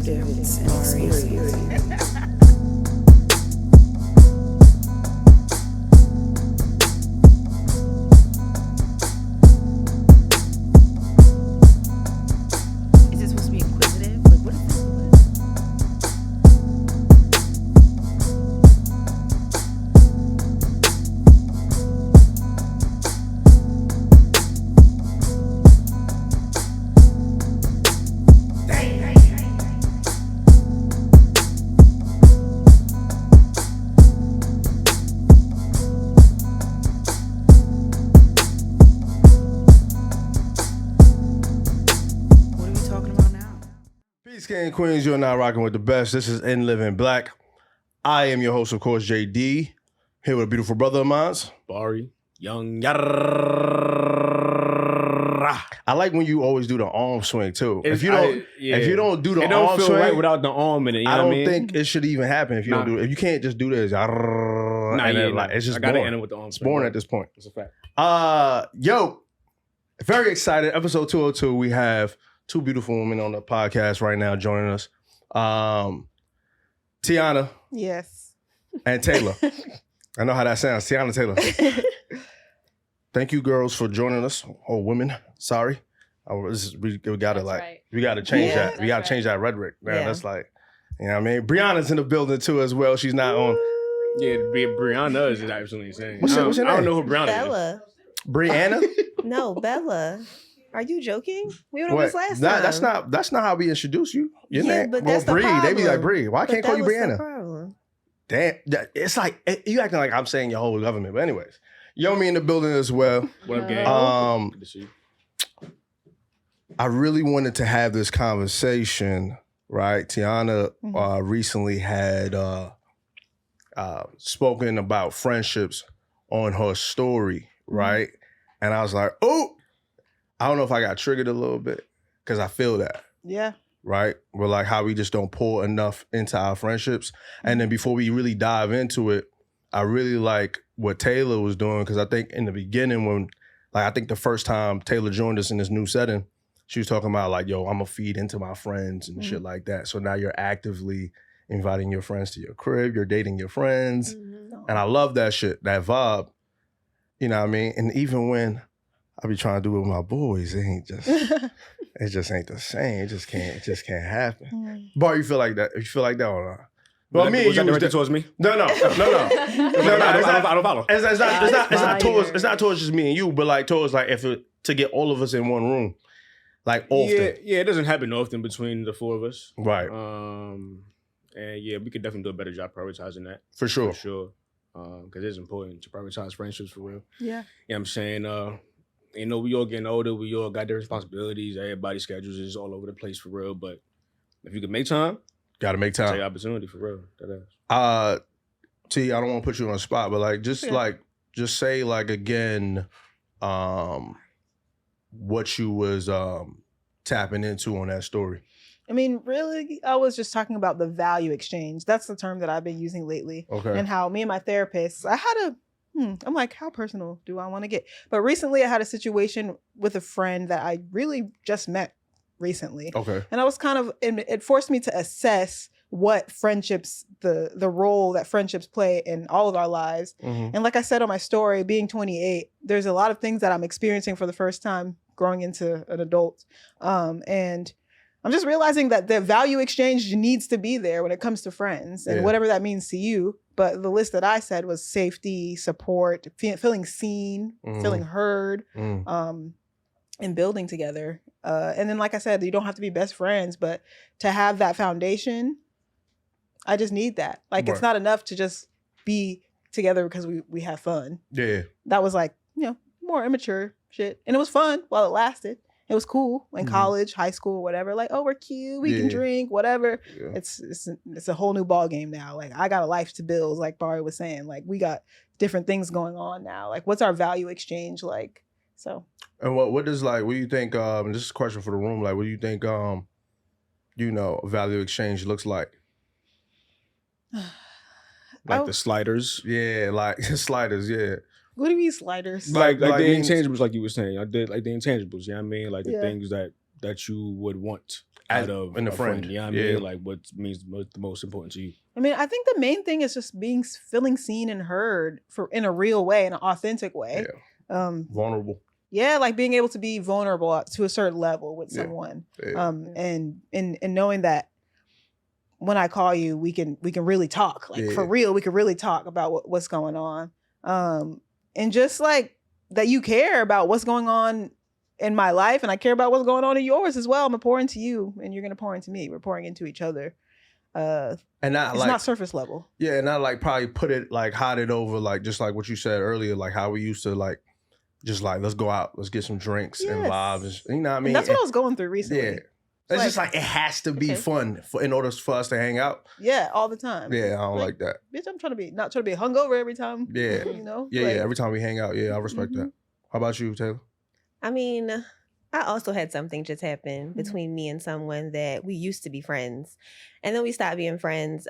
Experience. Is it supposed to be inquisitive? Like, what is this? What are we talking about now? Peace, King and Queens. You're now rocking with the best. This is In Living Black. I am your host, of course, JD. Here with a beautiful brother of mine. Bari, young yarra. I like when you always do the arm swing too. If you don't do the it don't arm feel swing, right without the arm in it. You I know don't what I mean? think it should even happen if you don't do it. If you can't just do this, it's just I gotta boring. end it with the arm. It's boring at this point. It's a fact. Yo, very excited. Episode 202. We have two beautiful women on the podcast right now joining us. Tionne Yes. and Taylor. I know how that sounds. Tionne and Taylor. Thank you, girls, for joining us. Or women. Sorry. We gotta we gotta change Yeah. that. We gotta change that rhetoric. Man, Yeah. that's like, you know what I mean? Brianna's in the building too as well. She's not on. Yeah, Brianna is absolutely insane. What's your I don't name? know who Brianna is. Bella. Brianna? No, Bella. Are you joking? We went over What? this last time. That's not how we introduce you. Your Yeah, name. but Well, that's the Bree. They be like problem. Bree. Why But can't call that you was the Brianna? problem. Damn, it's like you acting like I'm saying your whole government. But anyways, Yomi in the building as well. What up, gang? Good to see you. I really wanted to have this conversation, right? Tionne recently had spoken about friendships on her story, right? And I was like, oh, I don't know if I got triggered a little bit because I feel that, Yeah. right? We're like how we just don't pour enough into our friendships. And then before we really dive into it, I really like what Taylor was doing because I think in the beginning when, I think the first time Taylor joined us in this new setting, she was talking about like, yo, I'm gonna feed into my friends and shit like that. So now you're actively inviting your friends to your crib, you're dating your friends. And I love that shit, that vibe. You know what I mean? And even when I be trying to do it with my boys, it just ain't the same. It just can't happen. Bar, you feel like that? You feel like that or not? Well, me and was you that was directed towards me? No. I don't follow. It's not towards just me and you, but like towards like to get all of us in one room, like often. Yeah, it doesn't happen often between the four of us. Right. And yeah, we could definitely do a better job prioritizing that. For sure. For sure. Because it's important to prioritize friendships for real. Yeah. You know what I'm saying? We all getting older. We all got their responsibilities. Everybody's schedules is all over the place for real. But if you can make time, Gotta make take time. opportunity for real. That is. T, I don't want to put you on the spot, but like just say like again, what you was tapping into on that story. I mean, really, I was just talking about the value exchange. That's the term that I've been using lately. Okay. And how me and my therapist, I'm like, how personal do I want to get? But recently I had a situation with a friend that I really just met recently. Okay. And I was it forced me to assess what friendships, the role that friendships play in all of our lives. And like I said on my story, being 28, there's a lot of things that I'm experiencing for the first time growing into an adult. And I'm just realizing that the value exchange needs to be there when it comes to friends and whatever that means to you. But the list that I said was safety, support, feeling seen, feeling heard, and building together. And then, like I said, you don't have to be best friends, but to have that foundation, I just need that. Like, It's not enough to just be together because we have fun. Yeah. That was like, more immature shit. And it was fun while it lasted. It was cool in college, high school, whatever. Like, oh, we're cute. We can drink, whatever. Yeah. It's a whole new ball game now. Like, I got a life to build, like Bari was saying. Like, we got different things going on now. Like, what's our value exchange like? So. And what do you think, and this is a question for the room, like what do you think value exchange looks like? Like the sliders. Yeah, like sliders, yeah. What do you mean sliders? Like the means- intangibles, like you were saying. I did like the intangibles, you know what I mean? Like the Yeah. things that you would want. As, out of in a a friend. friend? You know what I mean? Like what means the most important to you? I mean, I think the main thing is just feeling seen and heard in a real way, in an authentic way. Vulnerable. Yeah, like being able to be vulnerable to a certain level with someone. Yeah. And knowing that when I call you, we can really talk. Like for real, we can really talk about what's going on. And just like that you care about what's going on in my life, and I care about what's going on in yours as well. I'm gonna pour into you, and you're gonna pour into me. We're pouring into each other. And not, it's not surface level. Yeah, and I like probably put it like hide it over like just like what you said earlier, like how we used to like just like let's go out, let's get some drinks and vibes. You know what I mean? And that's what I was going through recently. Yeah. It's just like it has to be fun in order for us to hang out. Yeah, all the time. Yeah, I don't like that. Bitch, I'm not trying to be hungover every time. Yeah. You know? Yeah, every time we hang out. Yeah, I respect that. How about you, Taylor? I mean, I also had something just happen between me and someone that we used to be friends. And then we stopped being friends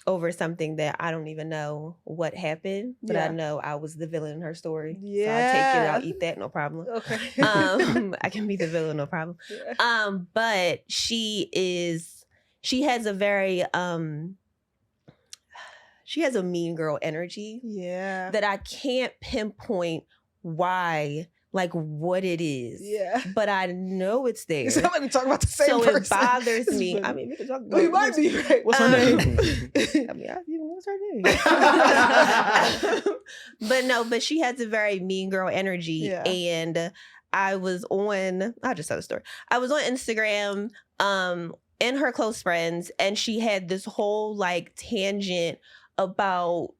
over something that I don't even know what happened. But I know I was the villain in her story. Yeah. So I'll take it, I'll eat that, no problem. Okay. I can be the villain, no problem. Yeah. But she has a very she has a mean girl energy. Yeah. That I can't pinpoint why, like what it is. Yeah. But I know it's there. It's not like we talk about the same person. So it bothers me. I mean, we can talk about you might be right. What's her name? I mean, what's her name? But she has a very mean girl energy. Yeah. And I'll just tell the story. I was on Instagram in her close friends, and she had this whole like tangent about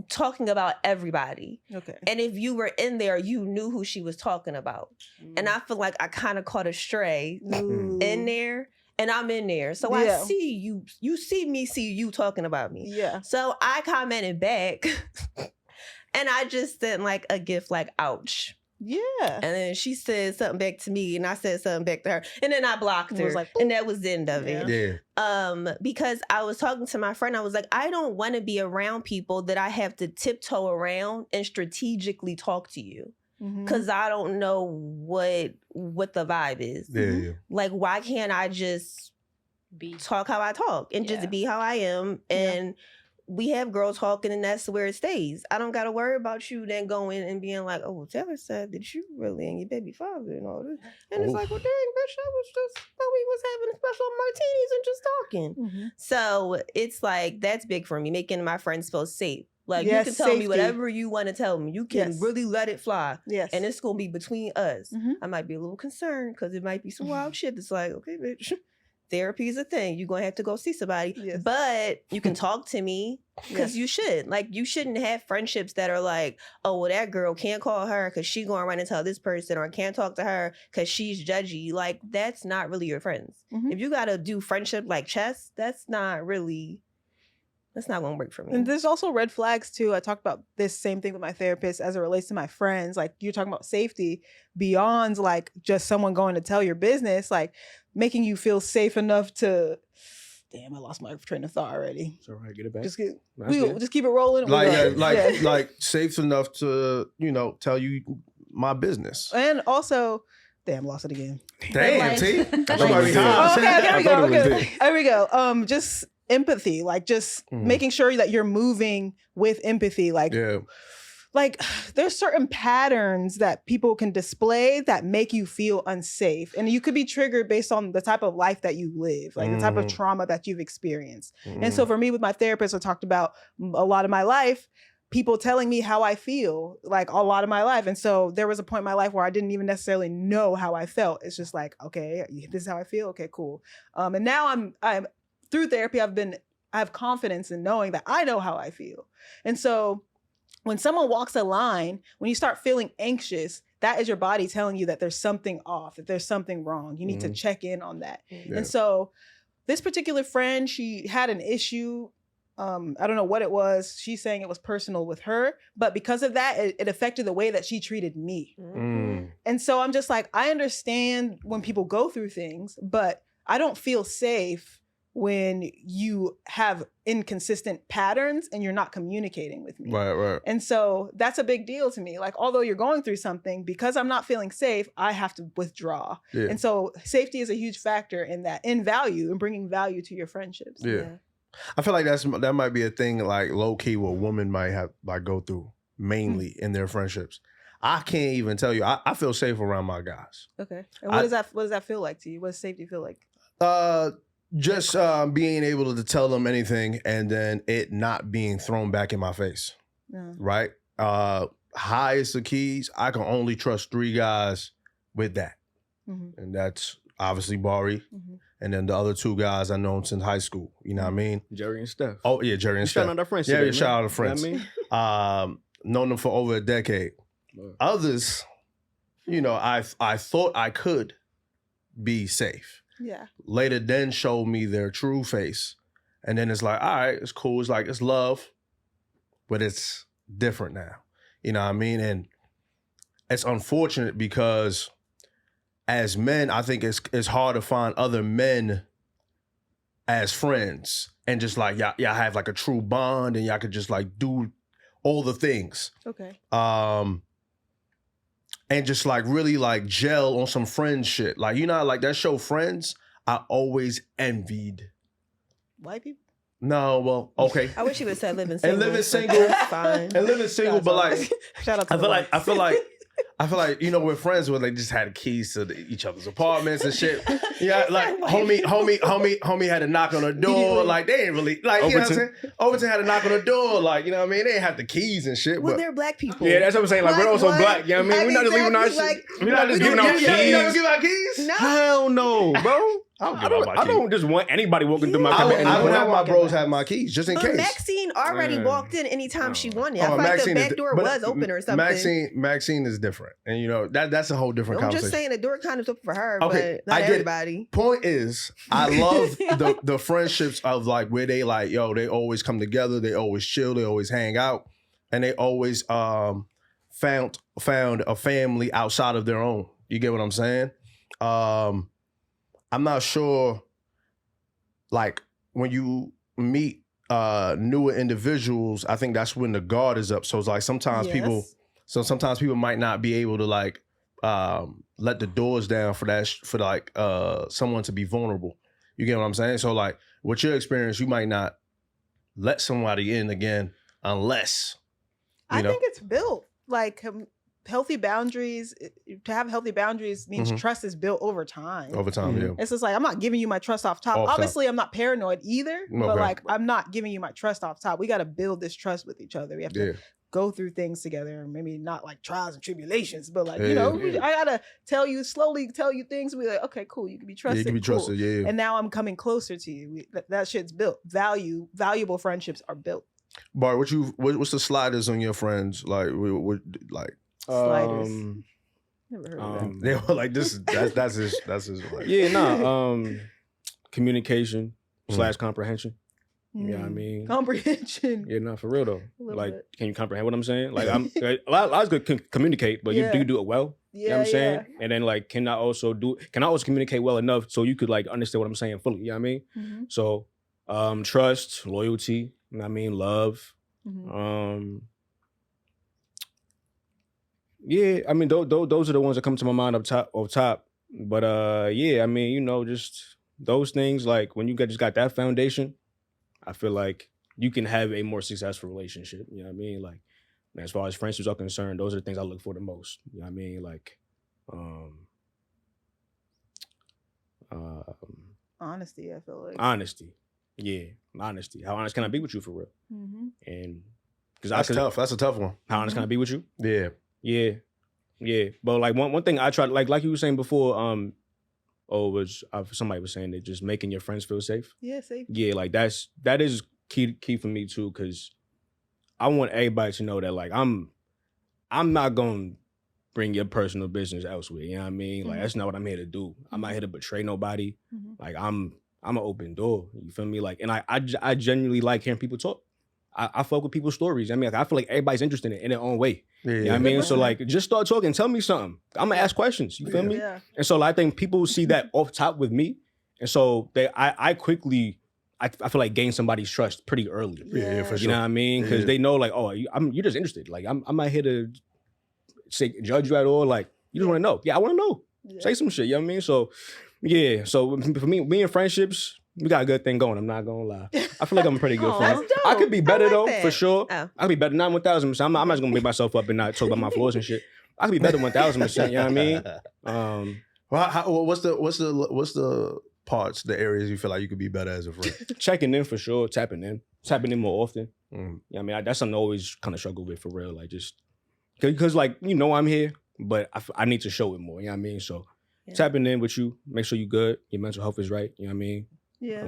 talking about everybody. Okay. And if you were in there, you knew who she was talking about. And I feel like I kind of caught a stray in there, and I'm in there. So I see you see me see you talking about me. Yeah. So I commented back and I just sent like a gift like, ouch. Yeah. And then she said something back to me, and I said something back to her, and then I blocked her, and that was the end of it. Yeah. Because I was talking to my friend, I was like, I don't want to be around people that I have to tiptoe around and strategically talk to you, because I don't know what the vibe is. Yeah. Like, why can't I just talk how I talk and just be how I am? And we have girl talking, and that's where it stays. I don't got to worry about you then going and being like, oh, Taylor said that you really and your baby father and all this. And it's like, well, dang, bitch, I was just, thought we was having special martinis and just talking. So it's like, that's big for me, making my friends feel safe. Like, you can tell me whatever you want to tell me. You can really let it fly. Yes. And it's going to be between us. I might be a little concerned because it might be some wild shit that's like, okay, bitch, therapy is a thing. You're going to have to go see somebody. Yes. But you can talk to me, because you should. Like, you shouldn't have friendships that are like, oh, well, that girl can't call her because she's going to run and tell this person, or can't talk to her because she's judgy. Like, that's not really your friends. If you got to do friendship like chess, that's not going to work for me. And there's also red flags too. I talked about this same thing with my therapist as it relates to my friends. Like, you're talking about safety beyond like just someone going to tell your business, like making you feel safe enough to, damn, I lost my train of thought already. It's all right, get it back. Just keep it rolling. Like safe enough to, tell you my business. And also, damn, lost it again. Damn, T. Okay, there we go. Just empathy, like just making sure that you're moving with empathy. Like there's certain patterns that people can display that make you feel unsafe. And you could be triggered based on the type of life that you live, like the type of trauma that you've experienced. And so for me, with my therapist, I talked about a lot of my life, people telling me how I feel, like a lot of my life. And so there was a point in my life where I didn't even necessarily know how I felt. It's just like, okay, this is how I feel. Okay, cool. And now I'm through therapy, I have confidence in knowing that I know how I feel. And so when someone walks a line, when you start feeling anxious, that is your body telling you that there's something off, that there's something wrong. You need to check in on that. Yeah. And so this particular friend, she had an issue. I don't know what it was. She's saying it was personal with her, but because of that, it affected the way that she treated me. And so I'm just like, I understand when people go through things, but I don't feel safe when you have inconsistent patterns and you're not communicating with me. Right. And so that's a big deal to me. Like, although you're going through something, because I'm not feeling safe, I have to withdraw. Yeah. And so safety is a huge factor in that, in value, and bringing value to your friendships. Yeah. I feel like that might be a thing, like low key, what women might have like go through mainly in their friendships. I can't even tell you. I feel safe around my guys. Okay. And what does that feel like to you? What does safety feel like? Just being able to tell them anything and then it not being thrown back in my face. Yeah. Right? Highest of keys, I can only trust 3 guys with that. Mm-hmm. And that's obviously Bari. Mm-hmm. And then the other 2 guys I known since high school. You know what I mean? Jerry and Steph. Oh, yeah, Jerry and Steph. Shout out our friends. Yeah, today, shout out man. to friends. You know what I mean? Known them for over a decade. Others, you know, I thought I could be safe. Yeah. Later then showed me their true face. And then it's like, all right, it's cool. It's like, it's love, but it's different now. You know what I mean? And it's unfortunate because as men, I think it's hard to find other men as friends and just like, y'all have like a true bond and y'all could just like do all the things. Okay. And just like really like gel on some friend shit. Like, you know, like that show Friends, I always envied. White people? No, well, okay. I wish you would say living single. And living but single. that's fine. And living single, but like, Shout out to I feel like, you know, we're friends where they just had keys to each other's apartments and shit. Yeah, like homie had to knock on the door. Like they ain't really like, you know what I'm saying? Overton had to knock on the door. Like, you know what I mean? They ain't have the keys and shit. Well, But they're black people. Yeah, that's what I'm saying. Like, we're also black. You know what I mean? We're not just leaving our shit. We're not just giving out you never keys. give out keys? No. Hell no, bro. I don't just want anybody walking through my I crib. would have my walking bros back. have my keys just in But case. Maxine already Yeah. walked in anytime she wanted. I Oh, feel like the Maxine back is- door but was open or something. Maxine is different, and you know that's a whole different I'm conversation. just saying the door kind of open for her, Okay, but not I get it. everybody. Point is, I love the friendships of like where they like, yo, they always come together, they always chill, they always hang out, and they always found a family outside of their own. You get what I'm saying? I'm not sure. Like when you meet newer individuals, I think that's when the guard is up. So it's like sometimes people might not be able to like let the doors down for someone to be vulnerable. You get what I'm saying? So like with your experience, you might not let somebody in again unless I think it's built like healthy boundaries. To have healthy boundaries means trust is built over time. over time. Yeah. It's just like, I'm not giving you my trust off top. Obviously, I'm not paranoid either, but Okay. like, I'm not giving you my trust off top. We got to build this trust with each other. We have to go through things together, maybe not like trials and tribulations, but like, you know, I got to slowly tell you things. We're like, okay, cool. You can be trusted. Yeah, you can be cool. trusted. Yeah. And now I'm coming closer to you. That shit's built. Valuable friendships are built. Bart, what's the sliders on your friends? Like, like Sliders. Never heard of that. they were like this. That's his. Like, Yeah, nah. Communication / comprehension. You know what I mean? Comprehension. Yeah, no, for real though. A little Like, bit. can you comprehend what I'm saying? Like, a lot of good communicate, but you do it well. You know what I'm saying? And then like, can I also communicate well enough so you could like understand what I'm saying fully? You know what I mean? Mm-hmm. So, trust, loyalty. You know what I mean? Love. Mm-hmm. Yeah, I mean, those are the ones that come to my mind off top. But yeah, I mean, you know, just those things. Like when you just got that foundation, I feel like you can have a more successful relationship. You know what I mean? Like as far as friendships are concerned, those are the things I look for the most. You know what I mean? Like, Honesty, I feel like. honesty. Yeah, honesty. How honest can I be with you for real? Mm-hmm. And that's tough. That's a tough one. How honest can I be with you? Yeah. Yeah. But like one thing I tried, like you were saying before, somebody was saying that just making your friends feel safe. Yeah, safe. Yeah, like that is key for me too, because I want everybody to know that like I'm not gonna bring your personal business elsewhere. You know what I mean? Like that's not what I'm here to do. I'm not here to betray nobody. Mm-hmm. Like I'm an open door. You feel me? Like, and I genuinely like hearing people talk. I fuck with people's stories. I mean, like, I feel like everybody's interested in it in their own way. Yeah. You know what I mean? So like, just start talking. Tell me something. I'm gonna ask questions. You feel me? Yeah. And so like, I think people see that off top with me, and so I quickly I feel like gain somebody's trust pretty early. Yeah, for sure. You know what I mean? Because they know like, oh, you're just interested. Like I'm not here to say judge you at all. Like you just want to know. Yeah, I want to know. Yeah. Say some shit. You know what I mean? So yeah. So for me and friendships, we got a good thing going. I'm not gonna lie. I feel like I'm a pretty good friend. That's dope. I could be better I like though, that. for sure. Oh. I could be better. Not 1,000%. I'm not just gonna make myself up and not talk about my flaws and shit. I could be better 1,000%. You know what I mean? Well, what's the parts, the areas you feel like you could be better as a friend? Checking in for sure. Tapping in more often. Mm. You know what I mean? That's something I always kind of struggle with for real. Like just because like I'm here, but I need to show it more. You know what I mean? So tapping in with you, make sure you good, your mental health is right. You know what I mean? Yeah.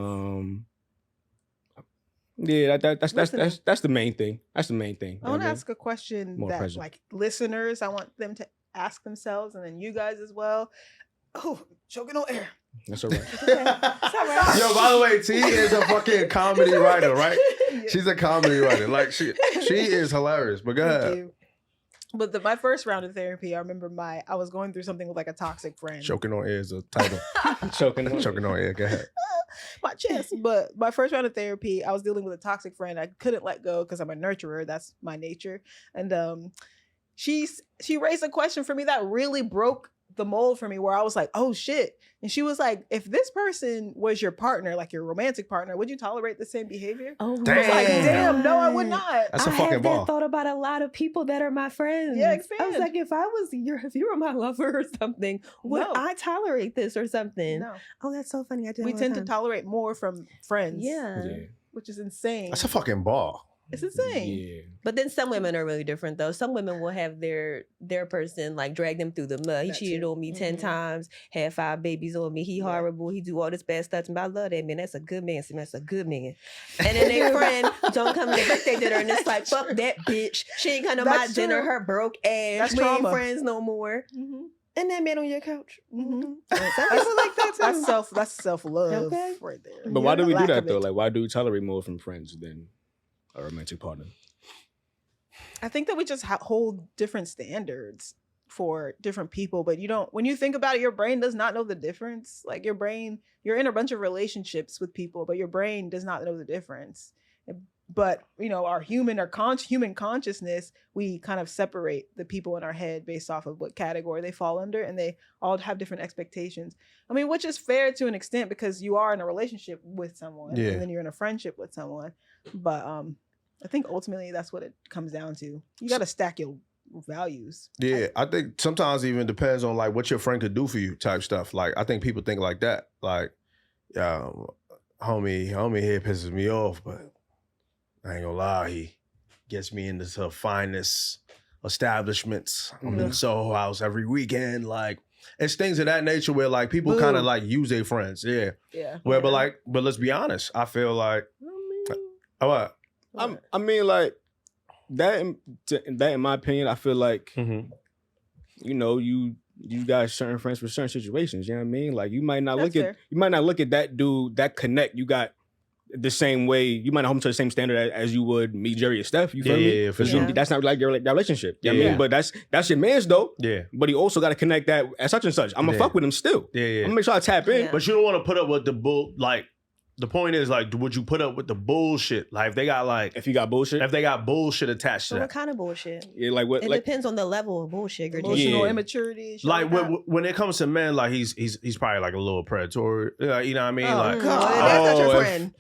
Yeah, that's the main thing. That's the main thing. I want to ask a question More that present. like listeners, I want them to ask themselves, and then you guys as well. Oh, choking on air. That's all right. It's all right. Yo, by the way, T is a fucking comedy writer, right? Yeah. She's a comedy writer. Like she is hilarious. But go Thank ahead. you. But my first round of therapy, I remember I was going through something with like a toxic friend. Choking on air is a title. Choking on Choking on air. Go ahead. My chest. But my first round of therapy, I was dealing with a toxic friend. I couldn't let go because I'm a nurturer. That's my nature. And she raised a question for me that really broke the mold for me, where I was like, oh shit. And she was like, if this person was your partner, like your romantic partner, would you tolerate the same behavior? Oh, Damn. I was like, damn, no, I would not. That's a I fucking have ball. that thought about a lot of people that are my friends. Yeah, I was expand. like, if you were my lover or something, would No. I tolerate this or something? No. Oh, that's so funny. I do. We all the tend to time. tolerate more from friends. Yeah. Which is insane. That's a fucking ball. It's insane. Yeah. But then some women are really different though. Some women will have their person like drag them through the mud. He That cheated too. on me 10 Mhm. times, had 5 babies on me. He Yeah. horrible. He do all this bad stuff. And I love that man. That's a good man. That's a good man. And then their friend don't come to their birthday dinner and it's like, fuck that bitch. She ain't come to my That's dinner. true. Her broke ass. That's We ain't trauma. friends no more. Mm-hmm. And that man on your couch. Mm-hmm. Some people like that too. That's self-love Okay. right there. But why do we do Lack that of though? it. Like, why do we tolerate more from friends than a romantic partner? I think that we just hold different standards for different people, but when you think about it, your brain does not know the difference. Like you're in a bunch of relationships with people, but your brain does not know the difference. But our human consciousness, we kind of separate the people in our head based off of what category they fall under, and they all have different expectations. I mean, which is fair to an extent because you are in a relationship with someone, Yeah. and then you're in a friendship with someone. But I think ultimately that's what it comes down to. You got to stack your values. Yeah, I think sometimes even depends on like what your friend could do for you type stuff. Like I think people think like that. Like, homie here pisses me off, but I ain't gonna lie, he gets me into the finest establishments. I'm in Soho House every weekend. Like it's things of that nature where like people kind of like use their friends. Yeah. Yeah. Well, but let's be honest. I feel like what? I mean, like that. In my opinion, I feel like you got certain friends for certain situations. You know what I mean? Like you might not That's look fair. at that dude that connect. You got the same way. You might not hold him to the same standard as you would me, Jerry, or Steph. You feel me? Yeah, for 'Cause sure. that's not like your relationship. You know what I Yeah. mean? But that's your man's though. Yeah. But he also got to connect that at such and such. I'm gonna Yeah. fuck with him still. Yeah, yeah. I'm gonna make sure I tap in. Yeah. But you don't want to put up with the bull. Like the point is, like, would you put up with the bullshit? Like if they got bullshit attached to So what that. kind of bullshit? Yeah, like what? It Like depends on the level of bullshit. Gurjit. Emotional Yeah. immaturity. shit Like that. when it comes to men, like he's probably like a little predatory. You know what I mean? Oh, like God. That's not your friend.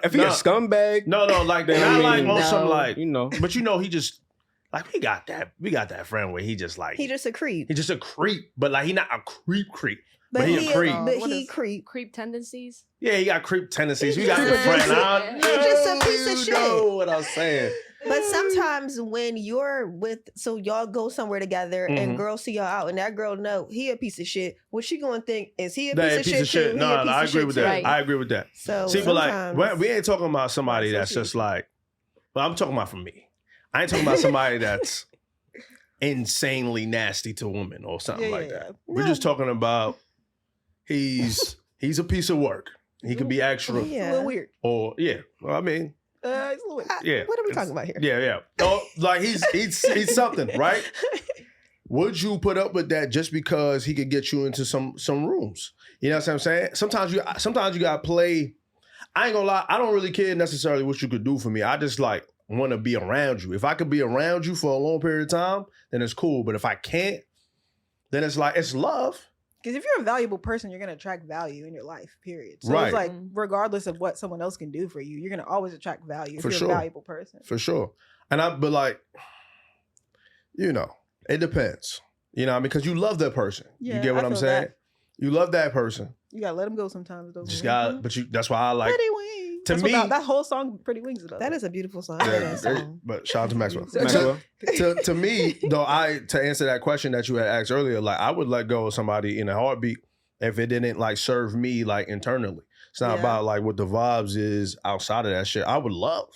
if he a scumbag, no, like then not I like mean, on some no. like But he just like we got that friend where he just like He just a creep. he's just a creep, but like he not a creep. But he a creep. But What he is- creep. Creep tendencies. Yeah, he got creep tendencies. He's We got just the a friend. piece of- I he's just a piece of you shit. know what I'm saying? But sometimes when so y'all go somewhere together and girls see y'all out and that girl know he a piece of shit, what she gonna think is he a That piece of shit too? No, He a piece I of agree shit with too. that. Right. I agree with that. So See, but like sometimes- we ain't talking about somebody that's just like. Well, I'm talking about for me. I ain't talking about somebody that's insanely nasty to women or something like that. We're just talking about he's a piece of work. He could be extra It's a little weird. or well, I mean, It's a little weird. yeah. What are we talking about here? Yeah. Oh, like he's something, right? Would you put up with that just because he could get you into some rooms? You know what I'm saying? Sometimes you gotta play. I ain't gonna lie, I don't really care necessarily what you could do for me. I just like want to be around you. If I could be around you for a long period of time, then it's cool. But if I can't, then it's like, it's love. Because if you're a valuable person, you're going to attract value in your life, period. So Right. it's like, regardless of what someone else can do for you, you're going to always attract value if For you're sure. a valuable person. For sure. But like, you know, it depends. You know what I mean? Because you love that person. Yeah, you get what I I'm feel saying? that. You love that person. You got to let them go sometimes. Though. Just got, but that's why I like. Pretty Wings. To That's me, what that whole song, Pretty Wings, is about. That is a beautiful song. but shout out to Maxwell. Maxwell. To me, though, to answer that question that you had asked earlier, like I would let go of somebody in a heartbeat if it didn't like serve me like internally. It's not about like what the vibes is outside of that shit. I would love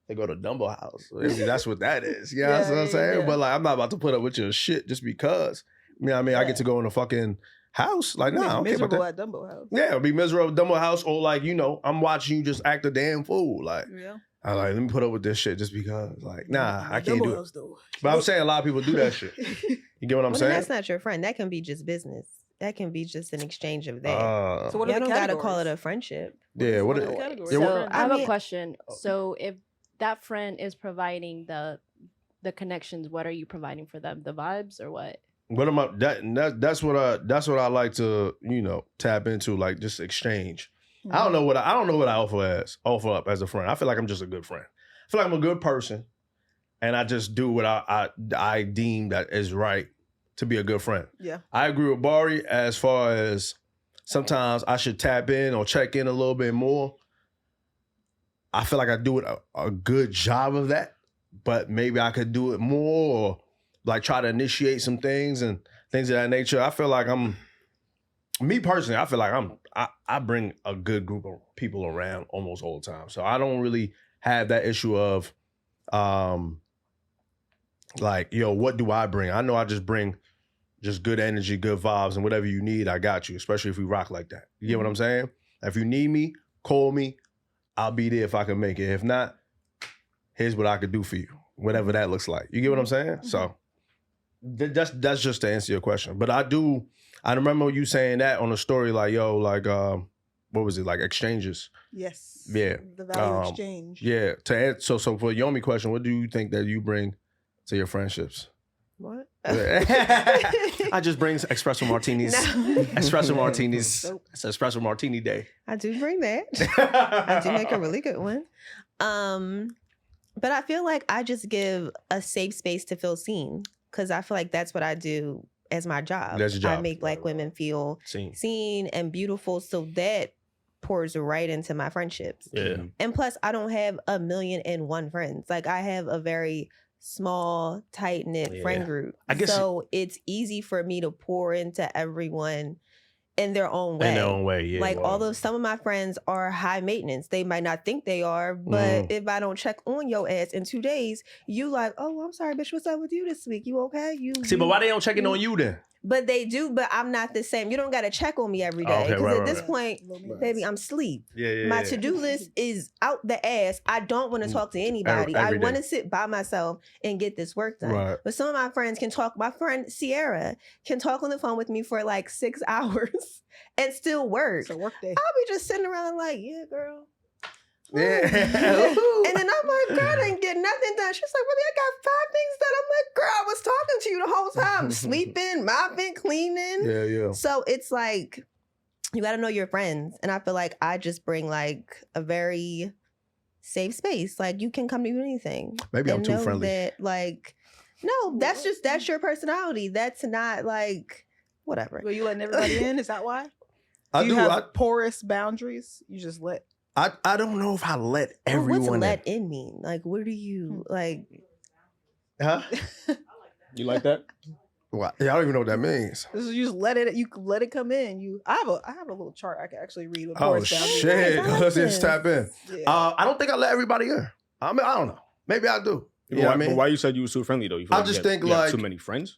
to go to Dumbo House. Maybe that's what that is. You know what I'm saying? Yeah. But like I'm not about to put up with your shit just because. You know what I mean? I get to go in a fucking house. Like, nah, I don't care about miserable that. at Dumbo House. Yeah, it'll be miserable at Dumbo House, or like, you know, I'm watching you just act a damn fool. Like, Yeah. I like, let me put up with this shit just because. Like, nah, I can't Dumbo do it. House, though. But I'm saying a lot of people do that shit. You get what I'm Well, saying? that's not your friend. That can be just business. That can be just an exchange of that. So what are Y'all the don't gotta call categories? it a friendship. Yeah, what are it- the categories? yeah, of what- friends? So I have mean- a question. So if that friend is providing the connections, what are you providing for them? The vibes or what? What am I? That's what I like to, you know, tap into, like just exchange. I don't know what I offer up as a friend. I feel like I'm just a good friend. I feel like I'm a good person, and I just do what I deem that is right to be a good friend. Yeah. I agree with Bari as far as sometimes I should tap in or check in a little bit more. I feel like I do a good job of that, but maybe I could do it more, or like try to initiate some things and things of that nature. I feel like me personally, I feel like I bring a good group of people around almost all the time. So I don't really have that issue of like, yo, what do I bring? I know I just bring just good energy, good vibes, and whatever you need, I got you, especially if we rock like that. You get what I'm saying? If you need me, call me. I'll be there if I can make it. If not, here's what I could do for you, whatever that looks like. You get what I'm saying? So that's just to answer your question. But I remember you saying that on a story, like, yo, like, what was it, like exchanges? Yes. Yeah. The value exchange. Yeah. So for Yomi question, what do you think that you bring to your friendships? What? I just bring espresso martinis. No. Espresso martinis. It's espresso martini day. I do bring that. I do make a really good one. But I feel like I just give a safe space to feel seen, because I feel like that's what I do as my job. That's your job. I make Black women feel seen and beautiful, so that pours right into my friendships. Yeah. And plus, I don't have 1,000,001 friends. Like, I have a very small, tight-knit friend group. I guess so it's easy for me to pour into everyone in their own way. In their own way, yeah. Like, although some of my friends are high maintenance, they might not think they are, but if I don't check on your ass in 2 days, you like, oh, I'm sorry, bitch, what's up with you this week? You okay? But why they don't check in on you then? But they do, but I'm not the same. You don't got to check on me every day. Okay, Because right, at right, this right. point, baby, I'm asleep. Yeah. My to-do list is out the ass. I don't want to talk to anybody. Every I want day. to sit by myself and get this work done. Right. But some of my friends can talk. My friend Sierra can talk on the phone with me for like 6 hours and still work. It's a work day. I'll be just sitting around like, yeah, girl. Yeah. And then I'm like, girl, I didn't get nothing done. She's like, really, I got 5 things done. I'm like, girl, I was talking to you the whole time. Sleeping, mopping, cleaning. Yeah. So it's like, you got to know your friends. And I feel like I just bring like a very safe space. Like, you can come to me with anything. Maybe I'm And too know friendly. That, like, no, that's your personality. That's not like, whatever. Well, you letting everybody in? Is that why? I you do. have porous boundaries? You just let. I don't know if I let Well, everyone what's in. let in mean? Like, what do you, like, Huh? You like that? Well, yeah, I don't even know what that means. You just let it. You can let it come in. I have a little chart I can actually read with Oh porous boundaries. shit! I like Let's just this. tap in. Yeah. I don't think I let everybody in. I mean, I don't know. Maybe I do. You know what I mean? But why you said you were so friendly though? You feel I like just you think, you have like- too many friends.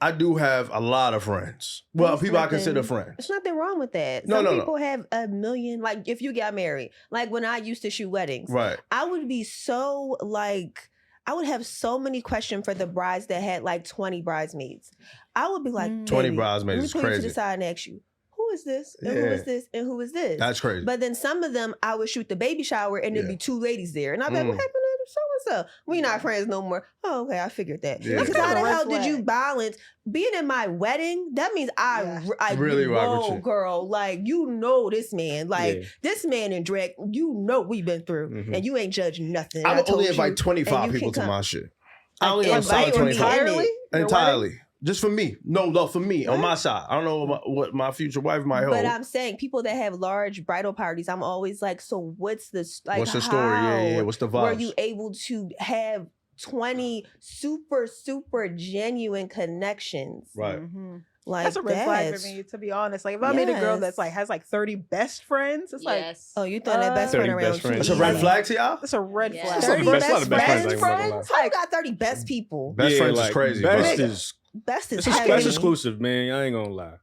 I do have a lot of friends. Well, There's people I nothing- consider friends. There's nothing wrong with that. No, Some no, no. people have a million, like if you got married, like when I used to shoot weddings, Right. I would be so like, I would have so many questions for the brides that had like 20 bridesmaids. I would be like, 20 "Baby, bridesmaids let me is pull you to crazy. the side and ask you, who who is this? And who is this? And who is this? That's crazy. But then some of them, I would shoot the baby shower and there'd be two ladies there. And I'd be like, what happened to so-and-so? We not friends no more. Oh, okay, I figured that. Yeah. Because how the hell did you balance being in my wedding? That means I really rock with you. Girl, like, you know this man. Like, this man in drag, you know we've been through. And you ain't judged nothing. I would only invite 25 people to my shit. I only invite 25. Entirely. Just for me. No, for me, on my side. I don't know what my future wife might hold. But I'm saying people that have large bridal parties, I'm always like, so what's the like? What's the story? Yeah. What's the vibe? Were you able to have 20 super, super genuine connections? Right. Like that's a red flag for me, to be honest. Like if I meet a girl that's like has like 30 best friends, it's like, oh, you throw that best friend around. That's a red flag to y'all? It's a red flag. 30 best friends? How you got 30 Mm-hmm. best people? Best friends is crazy. Best is that's exclusive, man. I ain't gonna lie.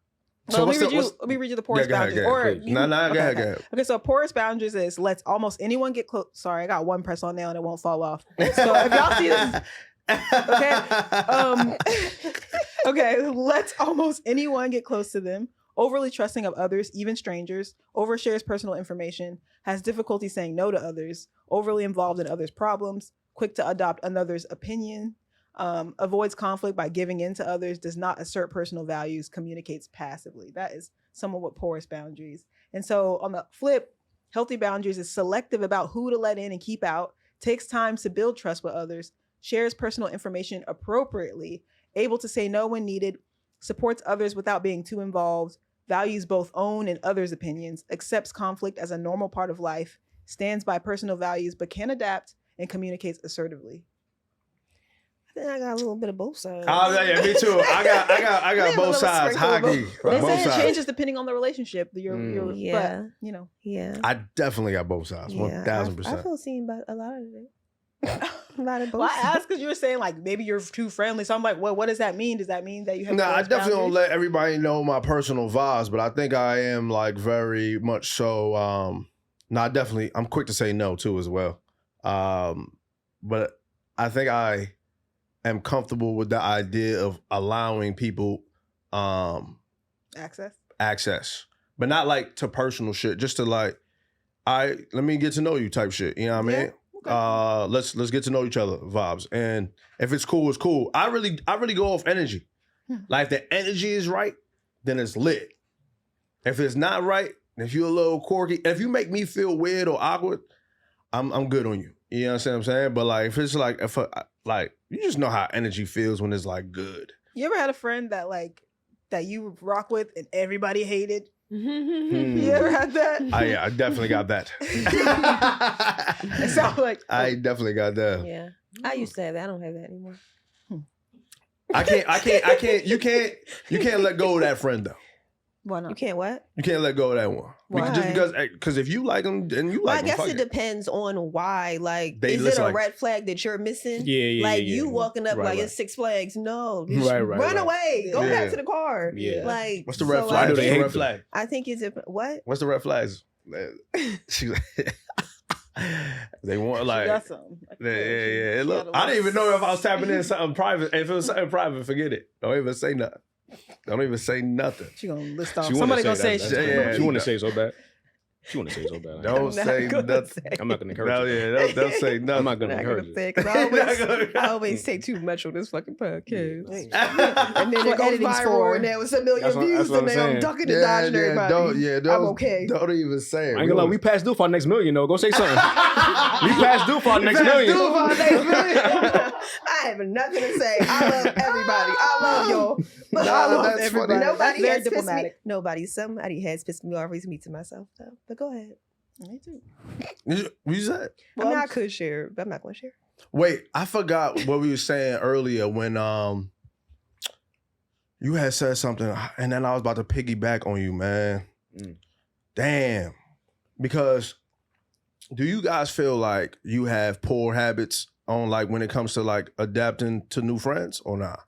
So let me read you the porous boundaries. Go ahead. Okay, so porous boundaries is lets almost anyone get close. Sorry, I got one press on nail and it won't fall off. So if y'all see this, okay, lets almost anyone get close to them. Overly trusting of others, even strangers. Overshares personal information. Has difficulty saying no to others. Overly involved in others' problems. Quick to adopt another's opinion. Avoids conflict by giving in to others, does not assert personal values, communicates passively. That is some of what porous boundaries. And so on the flip, healthy boundaries is selective about who to let in and keep out, takes time to build trust with others, shares personal information appropriately, able to say no when needed, supports others without being too involved, values both own and others' opinions, accepts conflict as a normal part of life, stands by personal values but can adapt, and communicates assertively. Then I got a little bit of both sides. Oh yeah, me too. I got both sides. Hockey. They say it changes depending on the relationship. But, you know. Yeah. I definitely got both sides. 1000%. I feel seen by a lot of it. A lot of both. Well, I asked because you were saying like maybe you're too friendly. So I'm like, well, what does that mean? Does that mean that you have? No, I definitely don't let everybody know my personal vibes, but I think I am like very much so. I'm quick to say no too as well. But I think I am comfortable with the idea of allowing people access, but not like to personal shit, just to like, let me get to know you type shit. You know what I mean? Okay. Let's get to know each other vibes. And if it's cool, it's cool. I really go off energy. Like if the energy is right, then it's lit. If it's not right, if you're a little quirky, if you make me feel weird or awkward, I'm good on you. You know what I'm saying? But like if it's like you just know how energy feels when it's like good. You ever had a friend that like that you rock with and everybody hated? You ever had that? Yeah, I definitely got that. It sounds like I definitely got that. Yeah, I used to have that. I don't have that anymore. I can't. You can't let go of that friend though. Why not? You can't what? You can't let go of that one. Why? Just because if you like them, then you like them. I guess it depends on why. Like, is it a red flag that you're missing? Yeah. Like you walking up like it's Six Flags. No, run away. Go back to the car. Yeah. Like, what's the red flag? What's the red flag? I think it's what? What's the red flags? They want like yeah. Look, I didn't even know if I was tapping in something private. If it was something private, forget it. Don't even say nothing. Don't even say nothing. She gonna list off. Somebody gonna say she want to say so bad. She want to say so bad. Don't say nothing. I'm not gonna encourage you. Don't say nothing. I'm not gonna encourage you. I always say too much on this fucking podcast. And then it goes viral and there was a million views and then I'm ducking and dodging everybody. I'm okay. Don't even say it. I ain't gonna lie, we passed due for our next million though. Go say something. We passed due for our next million. I have nothing to say. I love everybody. I love y'all. But I love everybody. Nobody has pissed me. Somebody has pissed me off recently to myself though. But go ahead. Me too. What you said? I mean, I could share, but I'm not going to share. Wait, I forgot what we were saying earlier when you had said something, and then I was about to piggyback on you, man. Damn. Because do you guys feel like you have poor habits on like when it comes to like adapting to new friends or not?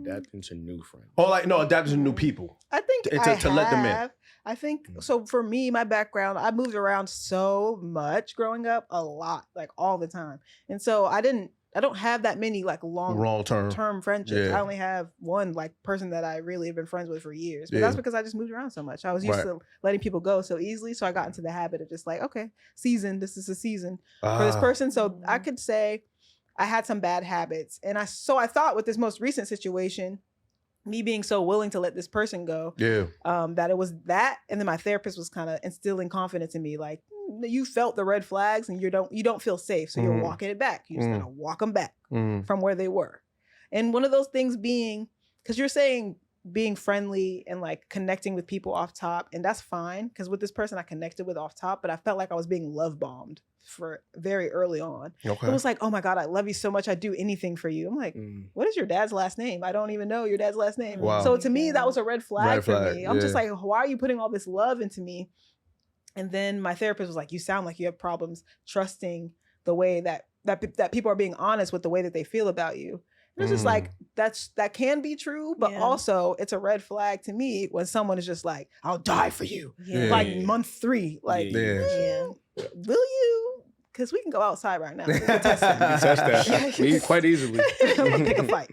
Adapting to new friends. Or like no, adapting to new people. I think to let them in. I think so. For me, my background, I moved around so much growing up, a lot, like all the time, and so I didn't don't have that many like long term friendships. Yeah. I only have one like person that I really have been friends with for years. But Yeah. that's because I just moved around so much. I was used to letting people go so easily. So I got into the habit of just like, okay, this is a season for this person. So I could say I had some bad habits. And I thought with this most recent situation, me being so willing to let this person go, that it was that. And then my therapist was kind of instilling confidence in me, like, you felt the red flags and you don't feel safe. So you're walking it back. You're just gonna walk them back from where they were. And one of those things being, because you're saying being friendly and like connecting with people off top, and that's fine. Because with this person I connected with off top, but I felt like I was being love bombed for very early on. Okay. It was like, oh my God, I love you so much. I'd do anything for you. I'm like, what is your dad's last name? I don't even know your dad's last name. Wow. So to me, that was a red flag for me. I'm just like, why are you putting all this love into me? And then my therapist was like, you sound like you have problems trusting the way that people are being honest with the way that they feel about you. And it's just like, that can be true, but also it's a red flag to me when someone is just like, I'll die for you. Like month 3. Like, will you? Because we can go outside right now. We can test that. Me quite easily. Pick a fight.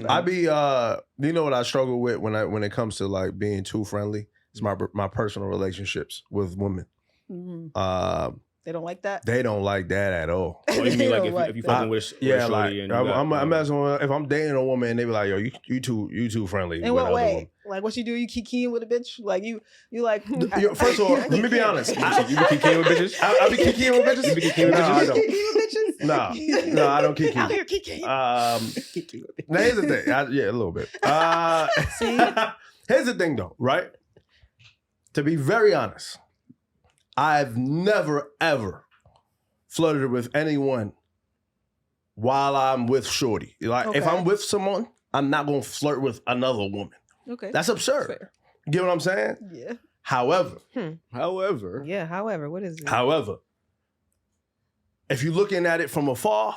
I be, you know what I struggle with when it comes to like being too friendly? It's my personal relationships with women. They don't like that? They don't like that at all. Oh, you mean like if you fucking with like I'm messing with, if I'm dating a woman and they be like, yo, you too friendly. In what way? Like what you do? You kikiing with a bitch? Like you like? First of all, let me be honest. You be kikiing with bitches? I be kikiing with bitches. You be kikiing with bitches? No, I don't kiki. Out here kikiing. Now here's the thing. A little bit. Here's the thing though, right? To be very honest, I've never, ever flirted with anyone while I'm with shorty. Like, if I'm with someone, I'm not going to flirt with another woman. Okay. That's absurd. Fair. You get what I'm saying? Yeah. However. Yeah, however, what is it? However, if you're looking at it from afar,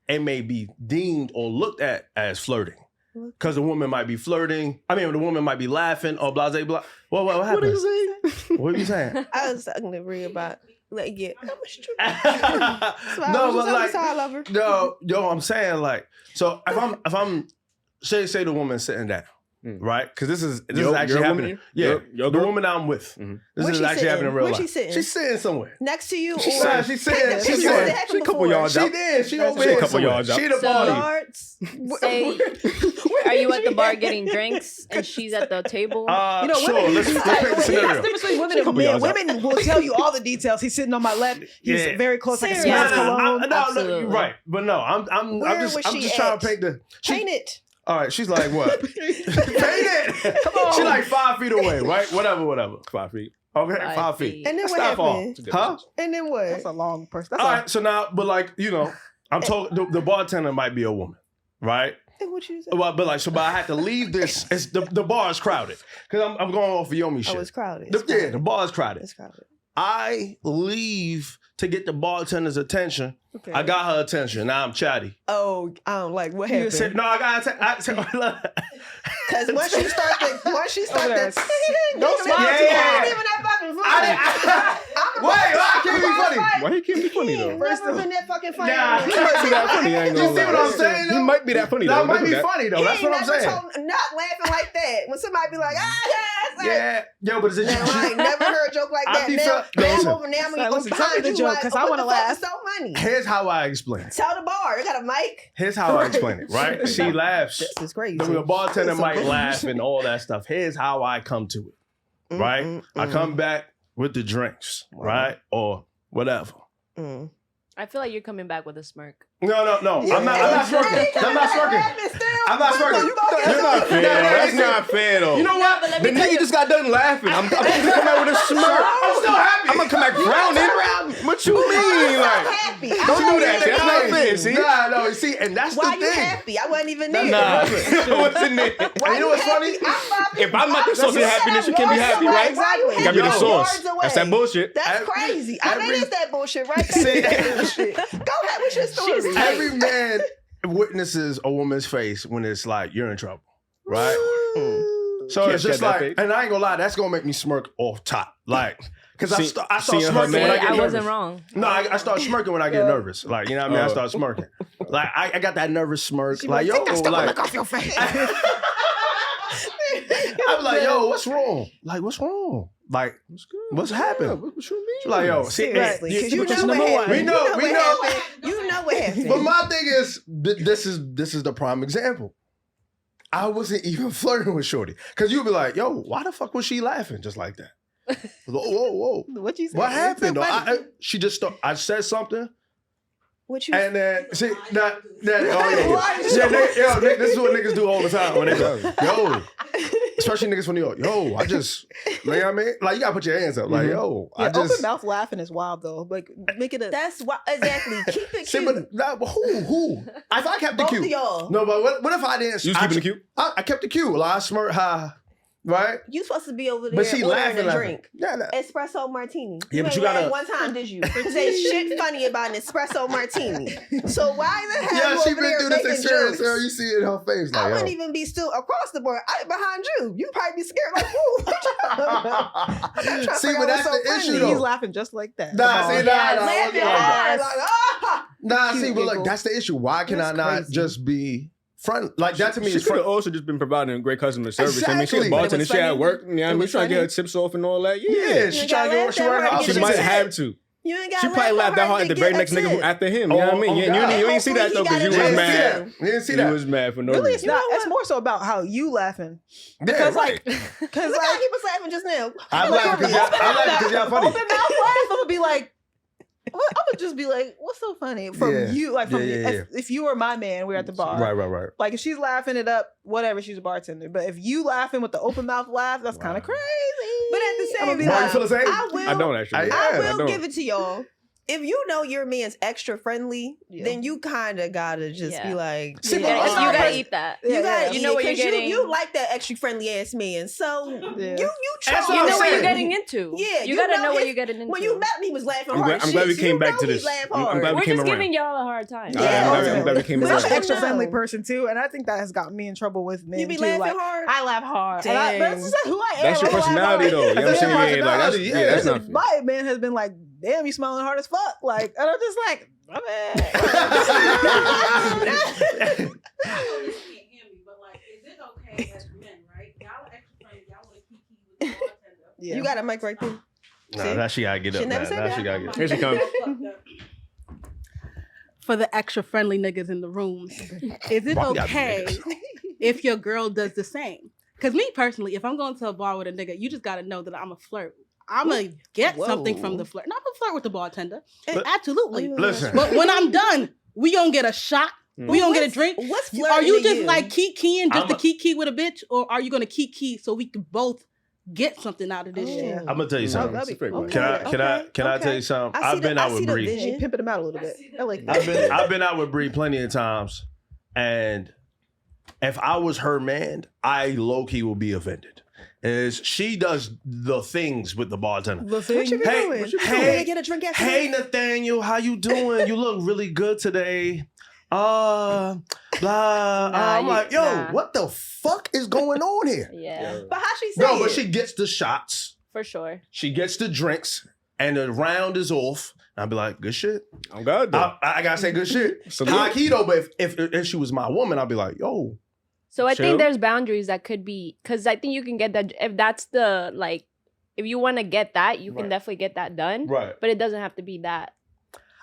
it may be deemed or looked at as flirting. Because the woman might be flirting. I mean, the woman might be laughing or blah, blah, blah. What happened? What are you saying? What are you saying? I was talking to Brie about, like, how much truth? No, but like, yo, I'm saying like, so if I'm, say the woman sitting down, right? Because this is actually happening. Yeah, the woman I'm with. This is actually happening in real life. Where's she sitting? She's sitting somewhere. Next to you? She's sitting. She a couple yards out. She did. She over here. A couple yards out. She the party. Say, are you at the bar getting drinks and she's at the table? Sure. Let's paint the scenario. Women and men. Women will tell you all the details. He's sitting on my left. He's very close. I can smell his cologne. Absolutely. Right, but no, I'm just trying to paint paint it. All right, she's like, what? Paint it. Come on. She's like 5 feet away, right? Whatever. 5 feet. Okay, 5 feet. And then That's what happened? Huh? And then what? That's a long person. All right, so now, but like, you know, I'm told the bartender might be a woman, right? And what you say? But I had to leave this. It's the bar is crowded because I'm going off of Yomi shit. Oh, it's crowded. The bar is crowded. It's crowded. I leave to get the bartender's attention. Okay. I got her attention. Now I'm chatty. Oh, I don't like what happened. No, I got because once you start that, don't smile too hard. Even that fucking funny. Why can't be funny? Why he can't be funny though? Never been that fucking funny. Nah, he might be that funny. I ain't gonna lie. You see what I'm saying? He might be that funny though. That might be funny though. That's what I'm saying. Not laughing like that. When somebody be like, yo, but is it? I ain't never heard a joke like that. Now I'm over. Now I'm behind the joke because I want to laugh. So funny. Here's how I explain it. Tell the bar. You got a mic. Here's how I explain it. Right? She laughs. This is crazy. The bartender might laugh and all that stuff. Here's how I come to it. Right? I come back with the drinks. Right? Or whatever. I feel like you're coming back with a smirk. No. Yeah. I'm not smirking. I'm not smirking. You're not fair. That's not fair though. You know what? The nigga just got done laughing. I'm gonna come out with a smirk. I'm still happy. I'm gonna come back frowning. What you mean? Like, happy. Don't do that. That's not fair. See? No. See, and that's why the thing. Why you happy? I wasn't even there. Nah, I wasn't there. Why you know what's funny? If I'm not the source of happiness, you can't be happy, right? Exactly. You gotta be the source. That's that bullshit. That's crazy. I think it's that bullshit, right? Go ahead with your story. Every man witnesses a woman's face when it's like you're in trouble, right? So it's just like, and I ain't gonna lie, that's gonna make me smirk off top, like, because I start smirking when I get nervous. I wasn't wrong. No, I start smirking when I get nervous, like, you know what I mean? I start smirking, Like I got that nervous smirk. She Like, yo, take that stupid like look off your face. I'm like, yo, what's wrong? Like, what's wrong? Like, what's happened? What you mean? She's like, yo, see, Seriously, hey, because you because know number what one- happened. we know. You know what happened. But my thing is, this is the prime example. I wasn't even flirting with Shorty. Because you'd be like, yo, why the fuck was she laughing just like that? Whoa. What you say? What happened? So funny. She just, I said something. What you? And then, see, that Nick, this is what niggas do all the time when they go, yo, especially niggas from New York, yo, I just, you know what I mean? Like, you gotta put your hands up, like, yo, Yeah, I just. open mouth laughing is wild though. Like, make it a. That's why exactly. Keep it See, cute. but who? If I kept the Both cute. of y'all. No, but what if I didn't? You was keeping it cute? I kept it cute. Like, I smirk, ha, right? You supposed to be over there But she ordering laughing. a drink. Yeah, Espresso martini. Yeah, but ain't you gotta- laughed one time, did you? Say shit funny about an espresso martini. So why the hell yeah, you she over been there through this making experience, jokes? girl. You see it in her face, I like, wouldn't yo. even be still across the board. Behind you. You probably be scared like, woo. See, but that's the issue, He's though. laughing just like that. Nah, see, nah, Laughing hard. Like, ah. Nah, see, Cute but look, giggle. that's the issue. Why can I That's not crazy. just be front? Like, that to me She is could have front. also just been providing great customer service. I mean, she was Exactly. bartending, But it was she at funny. work. You know what I It mean? was Trying to get her funny. tips off and all that. Yeah, Yeah. she ain't trying gotta to laugh get that her hard. house. She She might said- have to. You ain't got She probably laughed that hard at the very next nigga who after him. You know what I mean? You didn't see that though, because you was You didn't see mad. that. You didn't see You that. was mad for no Really, it's reason. not. know It's more so about how you laughing. Yeah, Because right. because Look how he was laughing just now. I'm laughing because y'all funny. open mouth laugh, I'm gonna be like, I'm gonna just be like, what's so funny from Yeah. you? Like from Yeah. if you were my man, we're at the bar. Right. Like if she's laughing it up, whatever, she's a bartender. But if you laughing with the open mouth laugh, that's kind of crazy. But at the I'ma same be Why you time, feel the same? I don't actually. I I will don't. give it to y'all. If you know your man's extra friendly, Yeah. then you kind of gotta just Yeah. be like, See, You but gotta, it's you not gotta like- eat that. Yeah, you gotta You eat know it, what you're 'cause getting. You like that extra friendly ass man, so Yeah. you That's chose. what You I'm know what you're saying. getting into. Yeah, you you gotta know know what his- you're getting into. When you met me, he was laughing I'm hard. glad- I'm glad we shit, came you back know to he this. laugh I'm hard. glad we We're came just around. giving y'all a hard time. Yeah, I'm glad we came But I'm around. an extra no. friendly person too, and I think that has gotten me in trouble with men You be too. laughing Like, hard. I laugh hard. And but that's just who I am. That's your I laugh personality, hard. though. You know what I'm That's saying? your Yeah, like, that's, personality, yeah, that's not fair. My man has been like, damn, you smiling hard as fuck. Like, and I'm just like, my man. Yeah. You got a mic right there. Nah, now she gotta get She up. never Now said Now that. she gotta get up. Here she comes. For the extra friendly niggas in the rooms, is it Why we gotta be okay niggas? if your girl does the same? Because me personally, if I'm going to a bar with a nigga, you just got to know that I'm a flirt. I'm going to get something from the flirt. Not a flirt with the bartender. Absolutely. Listen. But when I'm done, we going to get a shot. We going to get a drink. What's Are flirting you to just you? like keying just I'm to a- key with a bitch? Or are you going to key so we can both get something out of this shit? I'm gonna tell you something. that'd be That's a cool. great Can I tell you something? I see I've been the- out I with see the Bree. vision. Hey, pimping them out a little bit. I like that. I've been out with Bree plenty of times, and if I was her man, I low key will be offended. Is she does the things with the bartender? The thing. What you been Hey, doing? what You you wanna doing? get a drink after Hey this? Nathaniel, how you doing? You look really good today. Blah. I'm you- like, yo, nah. what the fuck is going on here? Yeah, But how she say No, it? but she gets the shots, for sure. she gets the drinks, and the round is off. I'll be like, good shit. I'm good though. I gotta say good shit. So High key though, but if she was my woman, I'd be like, yo, So I Chill. think there's boundaries that could be, because I think you can get that if that's the like, if you want to get that, you can Right. definitely get that done. right. But it doesn't have to be that.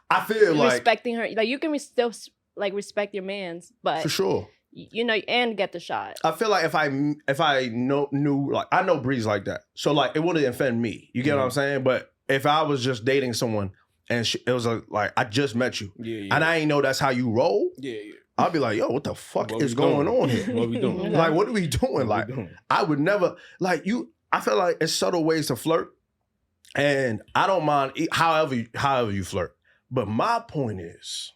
I feel like Respecting her, like you can still like respect your man's, but for sure. you know, and get the shot. I feel like if I knew like I know Bree's like that, so like it wouldn't offend me. You get what I'm saying? But if I was just dating someone and it was like I just met you yeah. and I ain't know that's how you roll, Yeah. I'd be like, yo, what the fuck What is we going doing? on here? What we doing? Like, what are we doing? What Like, we doing? I would never like you. I feel like it's subtle ways to flirt, and I don't mind however you flirt. But my point is,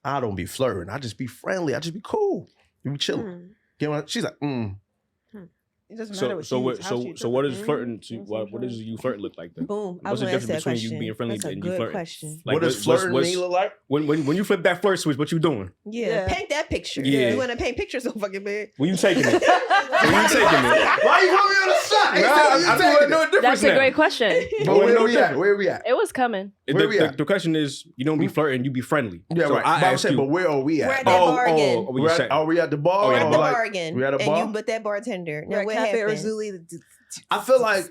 I don't be flirting. I just be friendly. I just be cool. You be chilling. Mm. Get what? She's like, It doesn't matter So what so she what is, how she so what is interprets. flirting to what does you flirt look like then? Boom. I What's the was gonna ask difference that between you question. being friendly That's a and you good flirting? question. Like, what does flirting mean look like? when you flip that flirt switch, what you doing? Yeah. Yeah. Paint that picture. Yeah. You want to paint pictures so fucking bad. When you taking it? When you taking it? Why you put me on the spot? no difference. That's a great question. But where we at? Where we at? It was coming. Where we at? The question is, you don't be flirting, you be friendly. Yeah, so right. I But I'm asked saying, you, but where are we We're at? at that bargain. Are we at the bar? We're at the Like, bargain. we at a And bar? you but that bartender. Now We're at what Cafe happened? Razuli. I feel like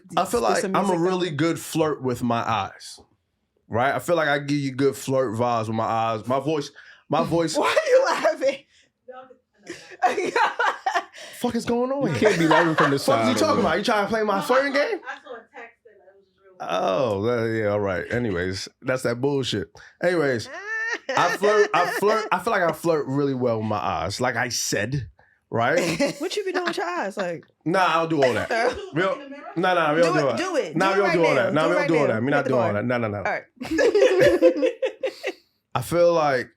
some I'm a music really good flirt with my eyes. Right? I feel like I give you good flirt vibes with my eyes. My voice. Why are you laughing? Fuck is going on you here? can't be laughing from the What side. is you talking about? You trying to play my flirting game? I saw a text and it was just real. Oh, yeah, all right. Anyways, that's that bullshit. Anyways, I flirt. I feel like I flirt really well with my eyes. Like I said, right? What you be doing with your eyes? Like, Nah, I don't do all that. We don't, we don't do all that. do it. Nah, Do we it don't do right all that. now. Nah, we Do don't it do all right that. now. We Hit not the doing all bar. that. No. all right. I feel like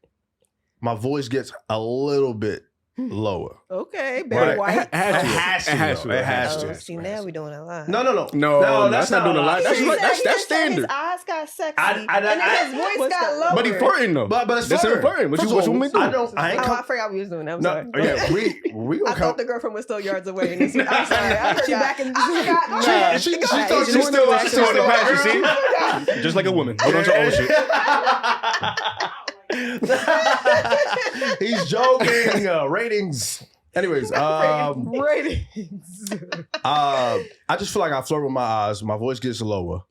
my voice gets a little bit lower. Okay, Right. Barry White. It has to. It has Oh, to. see, now we doing a lot. No. No, that's not doing a lot. That's He what- said- that's he said standard. His eyes got sexy, I- and then his voice what's got that? lower. But he flirting though. But it's That's him flirting. flirting. What First you of all, want me to do? I ain't Oh, I come. forgot we was doing that. I'm No, sorry. yeah, we I gonna thought come. the girlfriend was still yards away. In this. I'm sorry. I forgot. She back in- I forgot. Nah, She Go ahead. thought She's still in the past, you see? Just like a woman. Hold on to old shit. He's joking. Ratings. Anyways, Ratings. I just feel like I flirt with my eyes. My voice gets lower,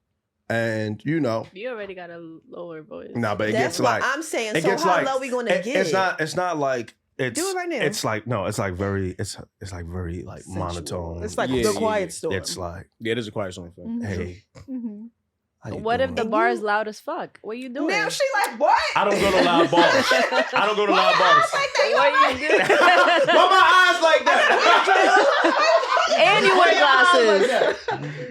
and You already got a lower voice. nah, but it That's gets what like I'm saying. it So gets how like low we gonna get? It's not like it's. Do it right now. It's like no, it's like very. It's like very like monotone. It's like Yeah, the yeah, quiet yeah. storm. It's like Yeah, it is a quiet song. hey. Mhm. how you What if doing? the bar is loud as fuck? What you doing? Now she like what? I don't go to loud bars. I don't go to loud bars. Like that, you What you doing? Why my eyes like that? And you wear glasses.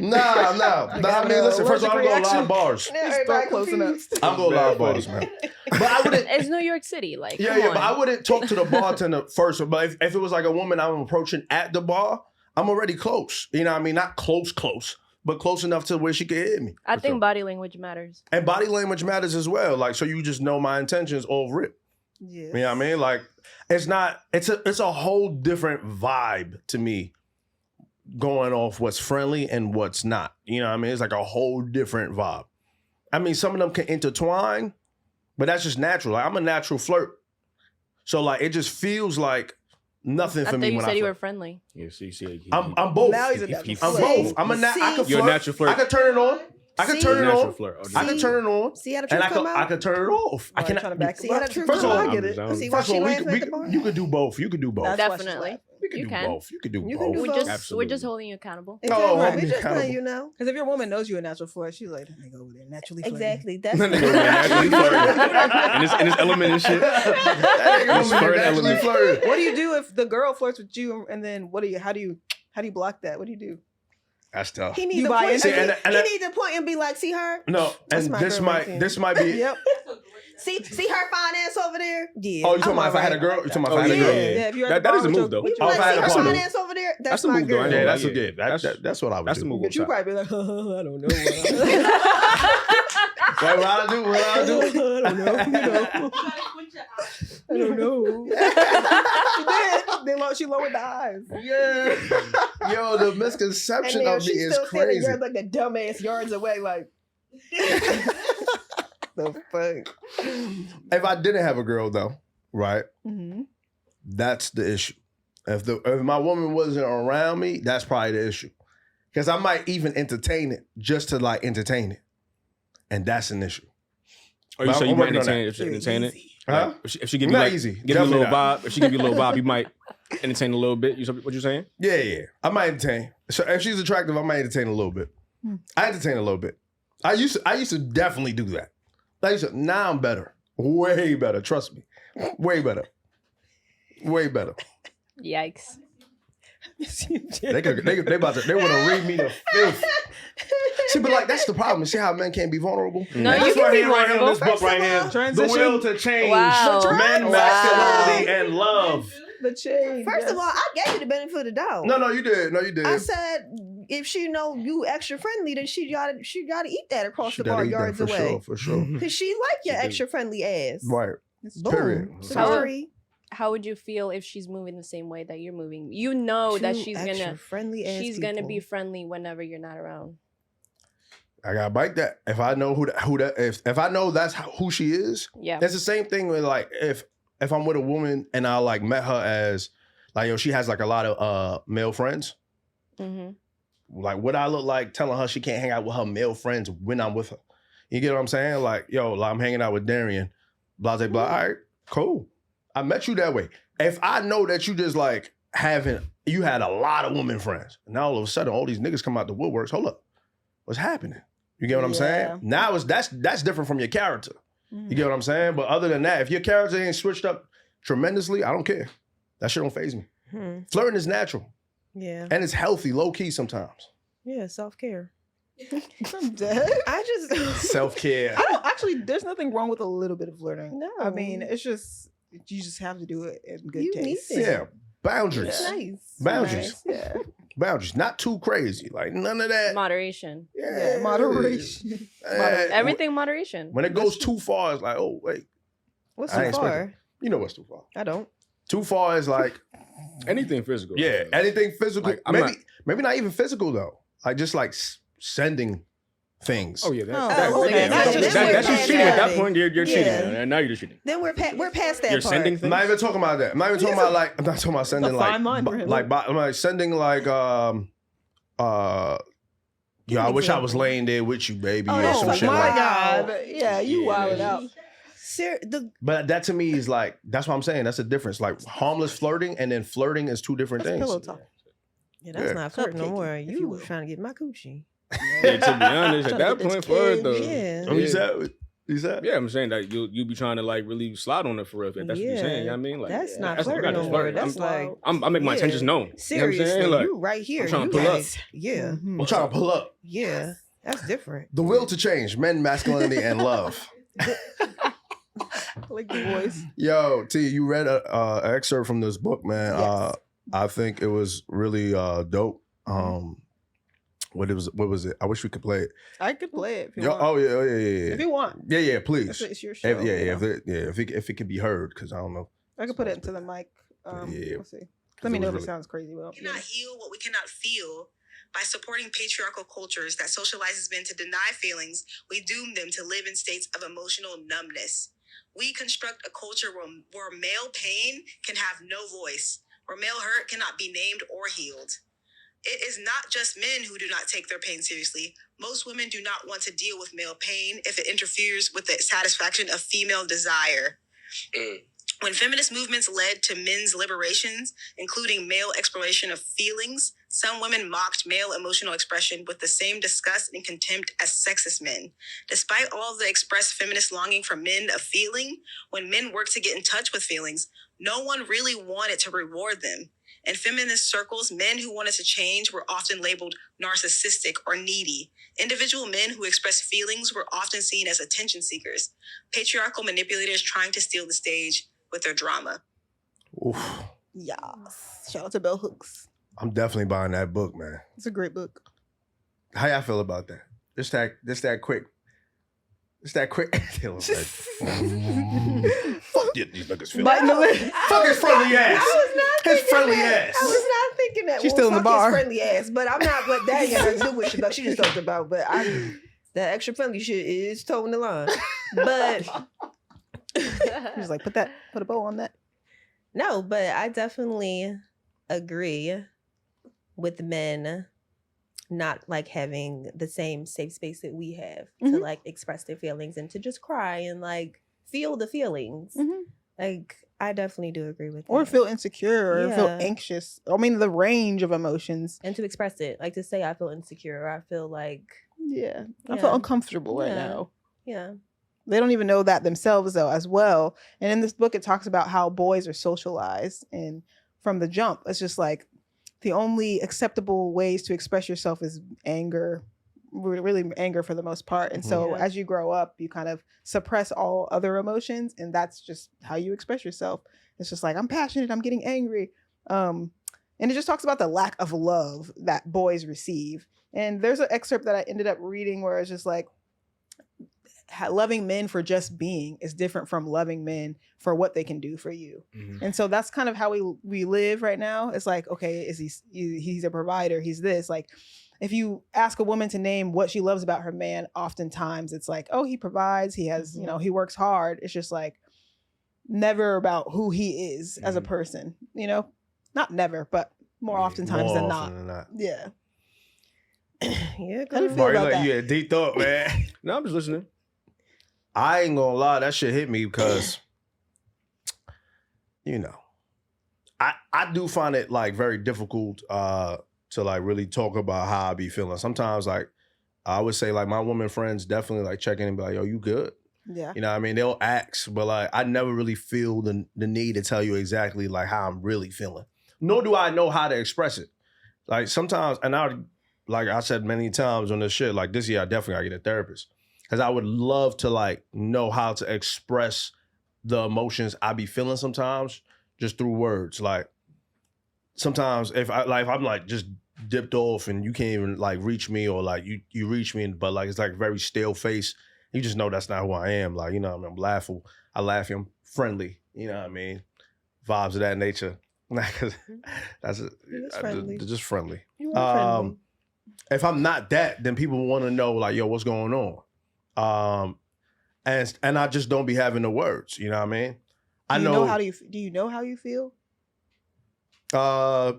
Nah. I mean, listen. First of all, I don't go to loud bars. Now His everybody throat closing up. confused. I don't go to loud bars, man. But I wouldn't. It's New York City. Like, Yeah, come but I on. wouldn't talk to the bartender first. But if it was like a woman I'm approaching at the bar, I'm already close. You know what I mean? Not close, but close enough to where she could hit me. I For think sure. body language matters. And body language matters as well. Like, so you just know my intentions all rip. Yes. You know what I mean? Like, it's a whole different vibe to me going off what's friendly and what's not. You know what I mean? It's like a whole different vibe. I mean, some of them can intertwine, but that's just natural. Like, I'm a natural flirt. So like, it just feels like nothing I for thought me you when said I you were flirt. friendly. Yeah, see. I'm both. Now he's a He- natural he- I'm flirt. both. I can See? You're a flirt. natural flirt. I can turn it on. I can See? turn it Natural on. flirt. I can See? turn it on. See how the And truth come out? I can turn it off. I Why, can trying to back See him how up? the truth First of come all, out? I get it. See why First she of all, laughing at the bar? you could do both. You could do both. That's why she's Definitely. laughing. You could You do can. both. You could do You can both. do We're just Absolutely. holding you accountable. Exactly. Oh, Right. I'm We just accountable. letting you know. Because if your woman knows you a natural flirt, she's like, nigga over there naturally flirting. Exactly. That's That nigga naturally flirting. And his element and shit. That nigga It's over here flirting naturally element. flirting. What do you do if the girl flirts with you and then how do you block that? What do you do? That's tough. he You needs to buy point. into it? And He that- needs to point and be like, "See her? No, That's and my this girl might right there. this might be. Yep. See her fine ass over there? Yeah. Oh, you talking I'm about if I had a alright. girl? You talking about Oh, if I had a yeah, girl? yeah, Yeah, if you're at That the bar is a with move your- though. You be Oh, like, if I had see a her partner. fine ass over there? That's the my move, though. girl. Yeah, that's Yeah. a good. That's what I would That's do. the move. But you probably be like, I don't know. What I do? What I do? I don't know. You know. You gotta squint your eyes. I don't know. She lowered the eyes. Yeah. Yo, the And misconception then of me she's is still standing crazy. yards like the dumbass yards away, like the fuck. If I didn't have a girl though, right? Mm-hmm. That's the issue. If my woman wasn't around me, that's probably the issue. Because I might even entertain it just to like entertain it. And that's an issue. Oh, you But say I'm you might working on entertain it? Huh? Like, if she give you Not like, easy. give you a little Definitely vibe. If she give you a little vibe, you might entertain a little bit. What you saying? Yeah. I might entertain. So if she's attractive, I might entertain a little bit. I entertain a little bit. I used to definitely do that. Now I'm better. Way better. Trust me. Way better. Way better. Yikes. They want to read me the filth. See, but like that's the problem. See how men can't be vulnerable? No, And you that's can right be here, right here in this vulnerable. book right here. Transition. The will to change. Wow. Men, Wow. masculinity, and love. The change. First of all, I gave you the benefit of the doubt. No, you did. No, you did. I said if she know you extra friendly, then she gotta eat that across She the bar gotta eat that yards for away. sure, for sure. Cause she like your She do. extra friendly ass. Right. Boom. Period. Sorry. how would you feel if she's moving the same way that you're moving? You know that she's gonna be friendly whenever you're not around. I gotta bite that. If I know if I know that's who she is, yeah, it's the same thing with like if I'm with a woman and I like met her as like yo, she has like a lot of male friends. Mm-hmm. Like what I look like telling her she can't hang out with her male friends when I'm with her. You get what I'm saying? Like yo, I'm hanging out with Darian, blah blah blah. All right, cool. I met you that way. If I know that you just like you had a lot of women friends, and now all of a sudden all these niggas come out the woodworks. Hold up, what's happening? You get what I'm saying? Now that's different from your character. You get what I'm saying? But other than that, if your character ain't switched up tremendously, I don't care. That shit don't faze me. Flirting is natural. Yeah. And it's healthy, low key sometimes. Yeah, self-care. I'm dead. I just self-care. I don't actually. There's nothing wrong with a little bit of flirting. No, I mean it's just you just have to do it in good taste. Yeah, boundaries. Nice. Boundaries. Nice. Yeah. Boundaries. Not too crazy. Like none of that. Moderation. Yeah, moderation. Everything moderation. When it goes too far, it's like, oh wait. What's too far? You know what's too far. I don't. Too far is like anything physical. Yeah, anything physical. Like, maybe not even physical though. Like just like sending things. Oh yeah, that's just cheating. At that point, you're cheating. And now you're just cheating. Then we're past that You're part. sending things. I'm not even talking about that. I'm not even talking about like. I'm not talking about sending like sending like I wish I was laying there with you, baby, or some shit like that. God. Yeah, you wilded out. But that to me is like, that's what I'm saying. That's a difference. Like harmless flirting and then flirting is two different things. Pillow talk. Yeah, that's not flirting no more. You were trying to get my coochie. Yeah, to be honest, at that point, flirt though. Yeah. Oh, you said? Yeah, I'm saying that you be trying to like really slide on it for real. If that's what you're saying. You know what I mean? Like that's not flirting no more. That's like I make my intentions known. Seriously, you know what I'm saying? Like, you right here. I'm trying to pull up. Yeah. I'm trying to pull up. Yeah. That's different. The will to change, men, masculinity, and love. Like your voice. Yo, T, you read an excerpt from this book, man. Yes. I think it was really dope. What was it? I wish we could play it. I could play it. If you want. Oh yeah. If you want. Yeah, please. It's your show. If it could be heard, because I don't know. I could put it into the mic. Let's see. Let me know if it sounds crazy. We cannot heal what we cannot feel. By supporting patriarchal cultures that socializes men to deny feelings, we doom them to live in states of emotional numbness. We construct a culture where male pain can have no voice, where male hurt cannot be named or healed. It is not just men who do not take their pain seriously. Most women do not want to deal with male pain if it interferes with the satisfaction of female desire. When feminist movements led to men's liberations, including male exploration of feelings, some women mocked male emotional expression with the same disgust and contempt as sexist men. Despite all the expressed feminist longing for men of feeling, when men worked to get in touch with feelings, no one really wanted to reward them. In feminist circles, men who wanted to change were often labeled narcissistic or needy. Individual men who expressed feelings were often seen as attention seekers, patriarchal manipulators trying to steal the stage with their drama. Oof. Yeah. Shout out to Bell Hooks. I'm definitely buying that book, man. It's a great book. How y'all feel about that? Just that quick. Taylor's like, fuck these niggas feel. Fuck his friendly ass. His friendly ass. I was not thinking that. She's still in the bar. His friendly ass, but I'm not. But that ain't got nothing to do with shit she just talked about. But that extra friendly shit is towing the line. But He's like, put a bow on that. No, but I definitely agree with men not like having the same safe space that we have to like express their feelings and to just cry and like feel the feelings. Like I definitely do agree with that. Or feel insecure or feel anxious. I mean, the range of emotions. And to express it. Like to say I feel insecure or I feel like I feel uncomfortable right now. Yeah. They don't even know that themselves though as well. And in this book it talks about how boys are socialized, and from the jump it's just like the only acceptable ways to express yourself is anger, really anger for the most part. And so as you grow up, you kind of suppress all other emotions, and that's just how you express yourself. It's just like, I'm passionate, I'm getting angry. And it just talks about the lack of love that boys receive. And there's an excerpt that I ended up reading where it's just like, loving men for just being is different from loving men for what they can do for you. Mhm. And so that's kind of how we live right now. It's like, okay, he's a provider, he's this. Like, if you ask a woman to name what she loves about her man, oftentimes it's like, oh, he provides, he has, you know, he works hard. It's just like never about who he is as a person, you know? Not never, but more oftentimes than not. Yeah. Yeah, How do you feel Bari, about like that? you had deep thought, man. No, I'm just listening. I ain't gonna lie, that shit hit me because, you know, I do find it like very difficult to like really talk about how I be feeling. Sometimes like I would say like my woman friends definitely like check in and be like, yo, you good? Yeah. You know what I mean? They'll ask, but like I never really feel the need to tell you exactly like how I'm really feeling. Nor do I know how to express it. Like sometimes, and like I said many times on this shit, like this year I definitely gotta get a therapist. Cause I would love to like know how to express the emotions I be feeling sometimes just through words. Like sometimes if I'm like just dipped off and you can't even like reach me, or like you reach me, but like it's like very stale face. You just know that's not who I am. Like, you know what I mean? I'm laughful. I laugh, I'm friendly. You know what I mean? Vibes of that nature. That's friendly. just friendly. You are friendly. If I'm not that, then people want to know like, yo, what's going on? And I just don't be having the words. You know what I mean? Do you know how you feel? I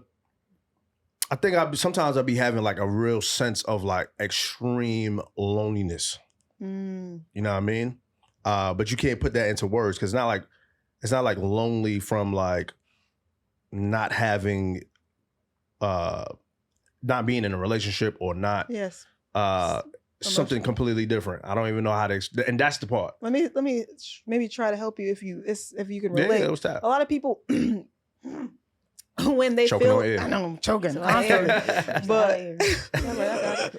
think sometimes I'll be having like a real sense of like extreme loneliness. You know what I mean? But you can't put that into words because it's not like lonely from like not having, not being in a relationship or not. Yes. Something completely different. I don't even know how to, and that's the part. Let me maybe try to help you if you can relate. Yeah, what's that? A lot of people when they Choking feel, on air. I know I'm choking, But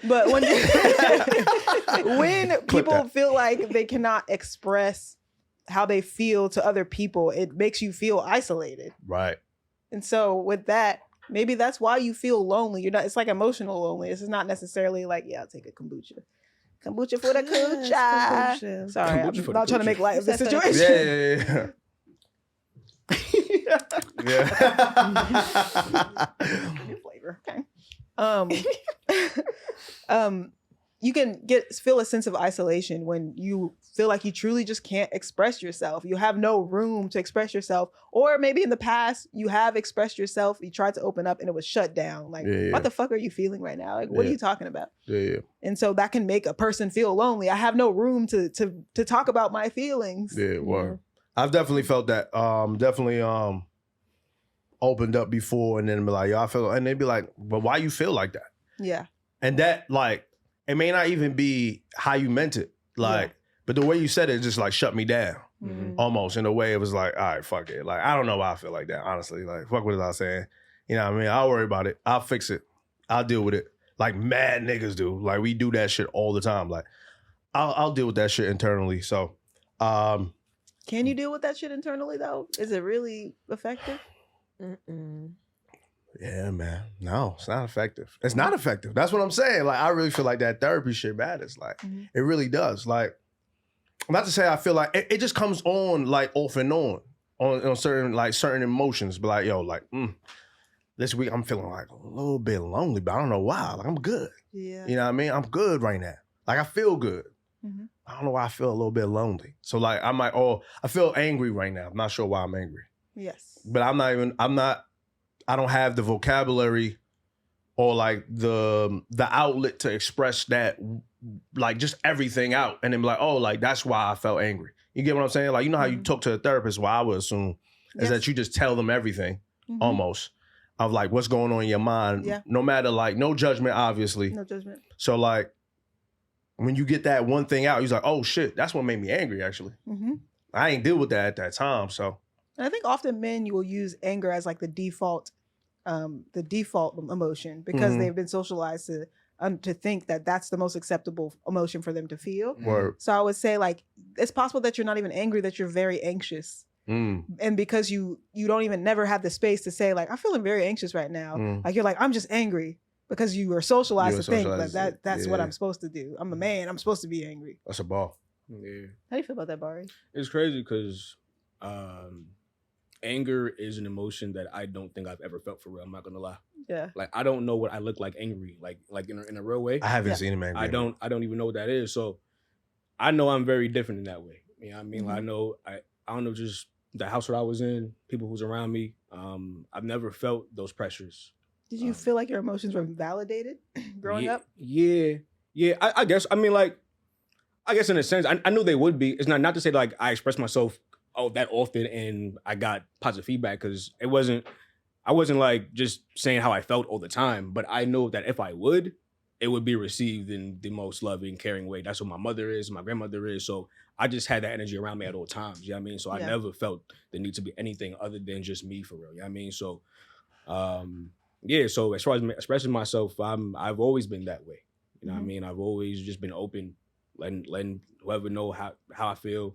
but when people feel like they cannot express how they feel to other people, it makes you feel isolated. Right. And so with that, maybe that's why you feel lonely. You're not. It's like emotional loneliness. It's not necessarily like, yeah, I'll take a kombucha. Kombucha for the coochie. kombucha. Sorry, Kombucha I'm for not the trying to make light of the That's what situation. Yeah. New flavor. Okay. You can feel a sense of isolation when you feel like you truly just can't express yourself. You have no room to express yourself. Or maybe in the past, you have expressed yourself, you tried to open up and it was shut down. Like, what the fuck are you feeling right now? Like, what are you talking about? Yeah. And so that can make a person feel lonely. I have no room to talk about my feelings. Yeah, word. I've definitely felt that. Definitely opened up before and then be like, yo, I feel, and they'd be like, but why you feel like that? Yeah. And that, like, it may not even be how you meant it. Like, but the way you said it just like shut me down. Almost in a way it was like, all right, fuck it. Like, I don't know why I feel like that, honestly. Like, fuck what was I saying? You know what I mean? I'll worry about it. I'll fix it. I'll deal with it. Like mad niggas do. Like, we do that shit all the time. Like, I'll deal with that shit internally. So, can you deal with that shit internally though? Is it really effective? yeah, man. No, it's not effective. It's not effective. That's what I'm saying. Like, I really feel like that therapy shit matters. Like, it really does. Like, not to say I feel like it just comes on like off and on certain emotions. But like, yo, like, this week I'm feeling like a little bit lonely, but I don't know why. Like, I'm good. Yeah. You know what I mean? I'm good right now. Like, I feel good. I don't know why I feel a little bit lonely. So like, I'm like, oh, I feel angry right now. I'm not sure why I'm angry. Yes. But I don't have the vocabulary or like the outlet to express that, like just everything out and then be like, oh, like that's why I felt angry. You get what I'm saying? Like, you know how you talk to a therapist, what I would assume is that you just tell them everything almost of like what's going on in your mind. Yeah. No matter, like, no judgment, obviously. No judgment. So like, when you get that one thing out, he's like, oh shit, that's what made me angry actually. I ain't deal with that at that time, so. And I think often men, you will use anger as like the default emotion because they've been socialized to think that that's the most acceptable emotion for them to feel. Word. So I would say like, it's possible that you're not even angry, that you're very anxious. And because you don't even never have the space to say like, I'm feeling very anxious right now. Like, you're like, I'm just angry because you were socialized to think like that's what I'm supposed to do. I'm a man, I'm supposed to be angry. That's a ball. Yeah. How do you feel about that, Bari? It's crazy because anger is an emotion that I don't think I've ever felt for real. I'm not gonna lie. Yeah. Like I don't know what I look like angry, like in a real way. I haven't Yeah. seen him angry. I don't even know what that is. So I know I'm very different in that way. You know what I mean? Like, I don't know, just the household I was in, people who's around me. I've never felt those pressures. Did you feel like your emotions were validated growing up? Yeah. I guess. I mean, like, I guess in a sense, I knew they would be. It's not to say like I expressed myself that often and I got positive feedback, because I wasn't like just saying how I felt all the time, but I know that if I would, it would be received in the most loving, caring way. That's what my mother is, my grandmother is. So I just had that energy around me at all times. You know what I mean? So I never felt the need to be anything other than just me for real. You know what I mean? So, so as far as expressing myself, I've always been that way. You know what I mean? I've always just been open, letting whoever know how I feel.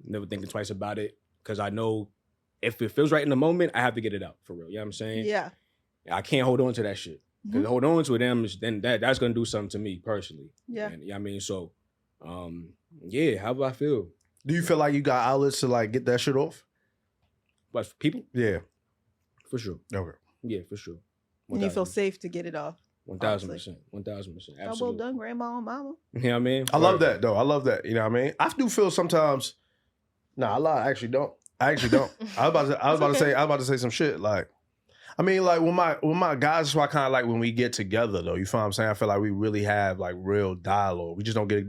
Never thinking twice about it, because I know if it feels right in the moment, I have to get it out for real. You know what I'm saying? Yeah. I can't hold on to that shit. Because hold on to them, then that's gonna do something to me personally. Yeah. And, you know what I mean? So, how do I feel? Do you feel like you got outlets to like get that shit off? But for people? Yeah. For sure. Okay. Yeah, for sure. And you feel safe to get it off. 1000%. 1000%. Absolutely. Oh, well done, grandma and mama. You know what I mean? I love that though. I love that. You know what I mean? I do feel sometimes. Nah, I lie. I actually don't. I was about to say some shit. Like, I mean, like when my guys, that's why I kind of like when we get together though. You feel what I'm saying? I feel like we really have like real dialogue. We just don't get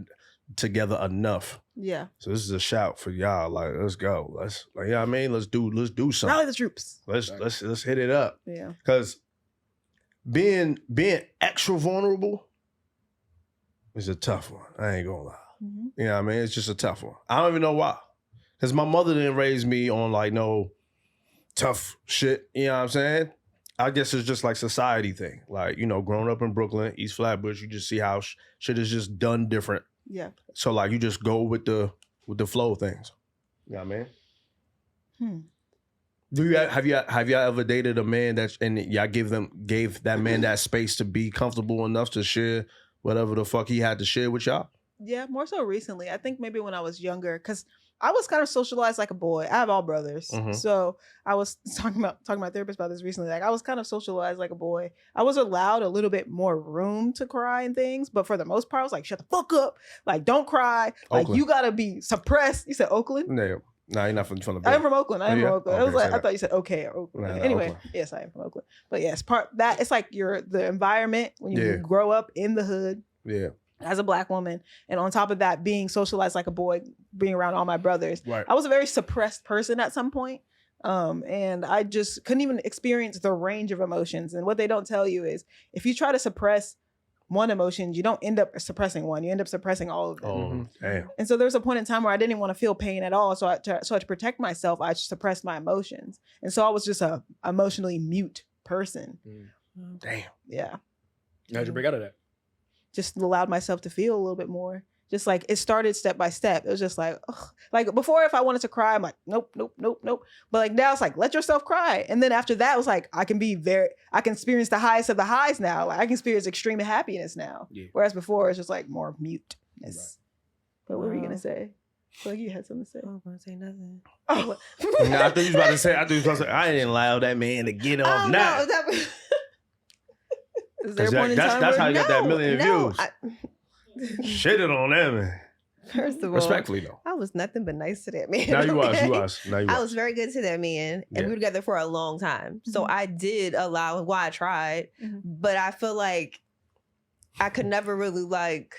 together enough. Yeah. So this is a shout for y'all. Like, let's go. Let's, like, you know what I mean? Let's do something. Rally the troops. Let's hit it up. Yeah. Because being extra vulnerable is a tough one. I ain't gonna lie. You know what I mean? It's just a tough one. I don't even know why. Because my mother didn't raise me on like no tough shit. You know what I'm saying? I guess it's just like society thing. Like, you know, growing up in Brooklyn, East Flatbush, you just see how shit is just done different. Yeah. So like you just go with the flow of things. You know what I mean? Do you have y'all ever dated a man and y'all gave that man that space to be comfortable enough to share whatever the fuck he had to share with y'all? Yeah, more so recently. I think maybe when I was younger, because I was kind of socialized like a boy. I have all brothers. So I was talking to my therapist about this recently. Like I was kind of socialized like a boy. I was allowed a little bit more room to cry and things, but for the most part, I was like, shut the fuck up. Like, don't cry. Like, Oakland. you gotta be suppressed. You said Oakland? No, you're not from the Bay. I'm from Oakland. I was Okay, like, say I that. thought you said okay or Oakland. Nah, Anyway, Oakland. yes, I am from Oakland. But yes, it's like the environment when you grow up in the hood. Yeah. As a Black woman, and on top of that, being socialized like a boy, being around all my brothers, Right. I was a very suppressed person at some point. And I just couldn't even experience the range of emotions. And what they don't tell you is if you try to suppress one emotion, you don't end up suppressing one. You end up suppressing all of them. Oh, damn. And so there was a point in time where I didn't want to feel pain at all. So to protect myself, I suppressed my emotions. And so I was just a emotionally mute person. Damn. Yeah. How'd you break out of that? Just allowed myself to feel a little bit more. Just like it started step by step. It was just like, ugh. Like before, if I wanted to cry, I'm like, nope. But like now it's like, let yourself cry. And then after that, it was like, I can experience the highest of the highs now. Like I can experience extreme happiness now. Yeah. Whereas before, it's just like more muteness. Right. But what were you going to say? I feel like you had something to say. I wasn't gonna say nothing. Oh, Nah, I thought you was about to say, I didn't allow that man to get off now. No, that, is there a point in time That's where- how you got that million views. I, Shitted on them. first of all, Respectfully though. I was nothing but nice to that man. Now you okay? was. I was very good to that man, and Yeah. we were together for a long time. So I did allow. Well, I tried, but I feel like I could never really like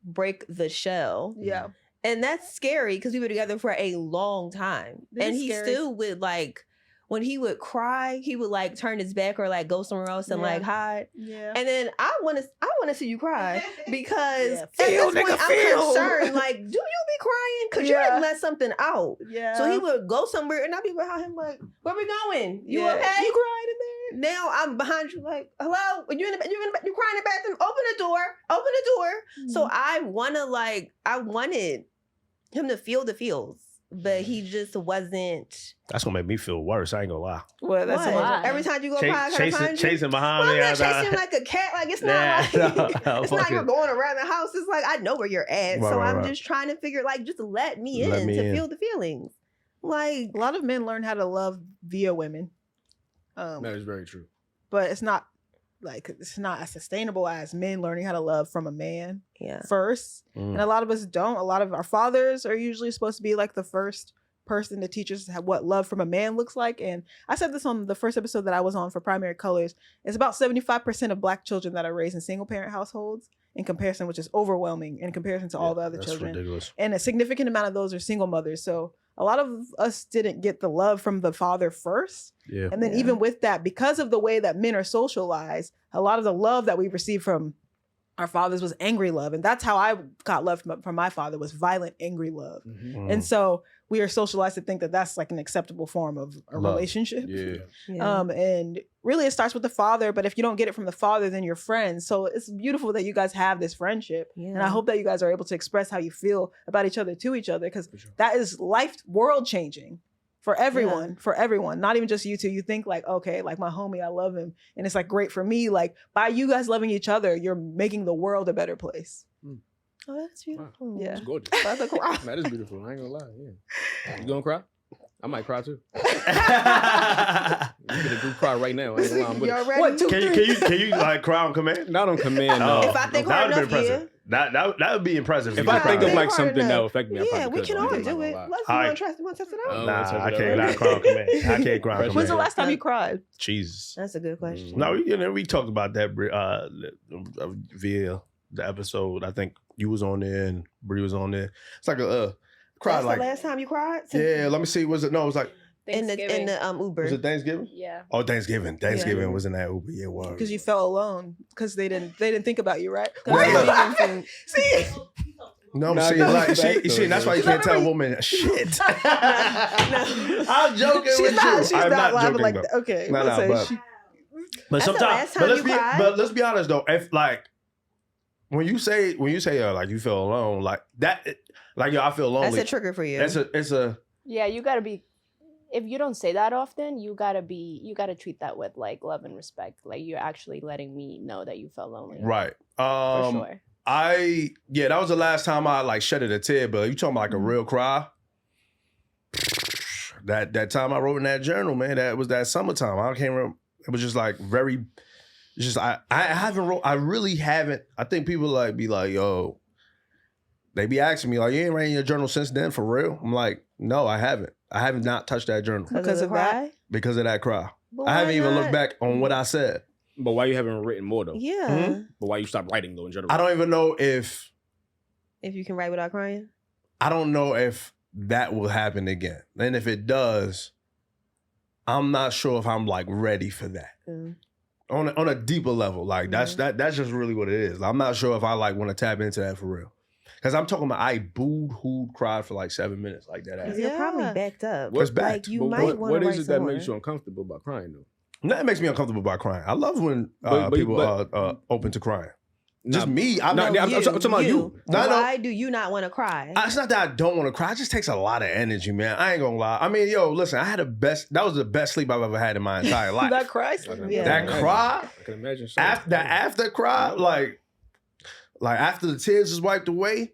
break the shell. Yeah. And that's scary because we were together for a long time. That And is he scary. still would like, when he would cry, he would like turn his back or like go somewhere else and Yeah. like hide. Yeah. And then I want to see you cry because Yeah. at Feel, this point nigga, I'm feel. concerned. Like, do you be crying? Because you Yeah. didn't let something out. Yeah. So he would go somewhere and I'd be behind him like, where we going? You Yeah. okay? You cried in there? Now I'm behind you like, hello? You crying in the bathroom? Open the door. So I wanted him to feel the feels. but he just wasn't. That's gonna make me feel worse. I ain't gonna lie. Well, that's What? Why? Every time you go cry, I gotta find you. Chasing behind Well, me. I'm not chasing like a cat. Like it's not it's not you're going around the house. It's like I know where you're at, so I'm just trying to figure like just let me in to feel the feelings. Like a lot of men learn how to love via women. That is very true. But it's not as sustainable as men learning how to love from a man first. And a lot of us don't. A lot of our fathers are usually supposed to be like the first person to teach us what love from a man looks like. And I said this on the first episode that I was on for Primary Colors. It's about 75% of Black children that are raised in single parent households in comparison, which is overwhelming in comparison to all the other children. Ridiculous. And a significant amount of those are single mothers. So a lot of us didn't get the love from the father first. Yeah. And then even with that, because of the way that men are socialized, a lot of the love that we received from our fathers was angry love. And that's how I got love from my father, was violent, angry love. And so we are socialized to think that that's like an acceptable form of a relationship. And really it starts with the father, but if you don't get it from the father, then you're friends. So it's beautiful that you guys have this friendship. And I hope that you guys are able to express how you feel about each other to each other, because that is world changing for everyone, not even just you two. You think like, okay, like my homie, I love him. And it's like great for me. Like by you guys loving each other, you're making the world a better place. Oh, that's beautiful. Wow. Yeah. It's gorgeous. That is beautiful. I ain't gonna lie. Yeah. You gonna cry? I might cry too. You gonna do cry right now. I ain't gonna lie. I'm with it. Ready? 1, 2, 3. Can you like cry on command? Not on command. No. If I think hard enough, that would be impressive. If I think of like something that will affect me, I probably we can all do it. Let's want to test it out. Nah, I can't not cry on command. I can't cry on command. When's the last time you cried? Jesus. That's a good question. No, we talked about that via the episode. I think you was on there and Bree was on there. It's like a cry. That's like the last time you cried? Yeah, let me see. Was it? No, it was like in the Uber. Was it Thanksgiving? Yeah. Oh, Thanksgiving. Thanksgiving was in that Uber. Yeah, it was. Because you felt alone. Because they didn't think about you, right? See. No, see, like she, that's why you can't tell a woman shit. I'm joking with you. She's I'm not laughing joking, like though. that. Okay. But sometimes, let's be honest though. If like when you say like you feel alone, like that, like yo, I feel lonely. That's a trigger for you. It's a Yeah, you gotta be. If you don't say that often, you gotta treat that with like love and respect. Like you're actually letting me know that you felt lonely. Right. For sure. That was the last time I like shedded a tear. But you talking about like a real cry? That time I wrote in that journal, man. That was that summertime. I can't remember. It was just like very. It's just I haven't wrote. I really haven't. I think people like be like, yo. They be asking me like, you ain't writing your journal since then for real? I'm like, no, I haven't. I have not touched that journal because of that. Because of that cry. But I haven't even looked back on what I said. But why you haven't written more though? Yeah. But why you stopped writing though in general? I don't even know if you can write without crying. I don't know if that will happen again. And if it does, I'm not sure if I'm like ready for that. On a deeper level. Like that's just really what it is. I'm not sure if I like want to tap into that for real. Because I'm talking about I booed, cried for like 7 minutes like that. You're probably backed up. What's backed? Like you might want to What is it that more. makes you uncomfortable about crying though? That makes me uncomfortable about crying. I love when people are open to crying. Just me. I'm talking about you. Why do you not want to cry? It's not that I don't want to cry. It just takes a lot of energy, man. I ain't gonna lie. I mean, yo, listen, that was the best sleep I've ever had in my entire life. That cry? That cry? I can imagine so. After cry, like after the tears was wiped away,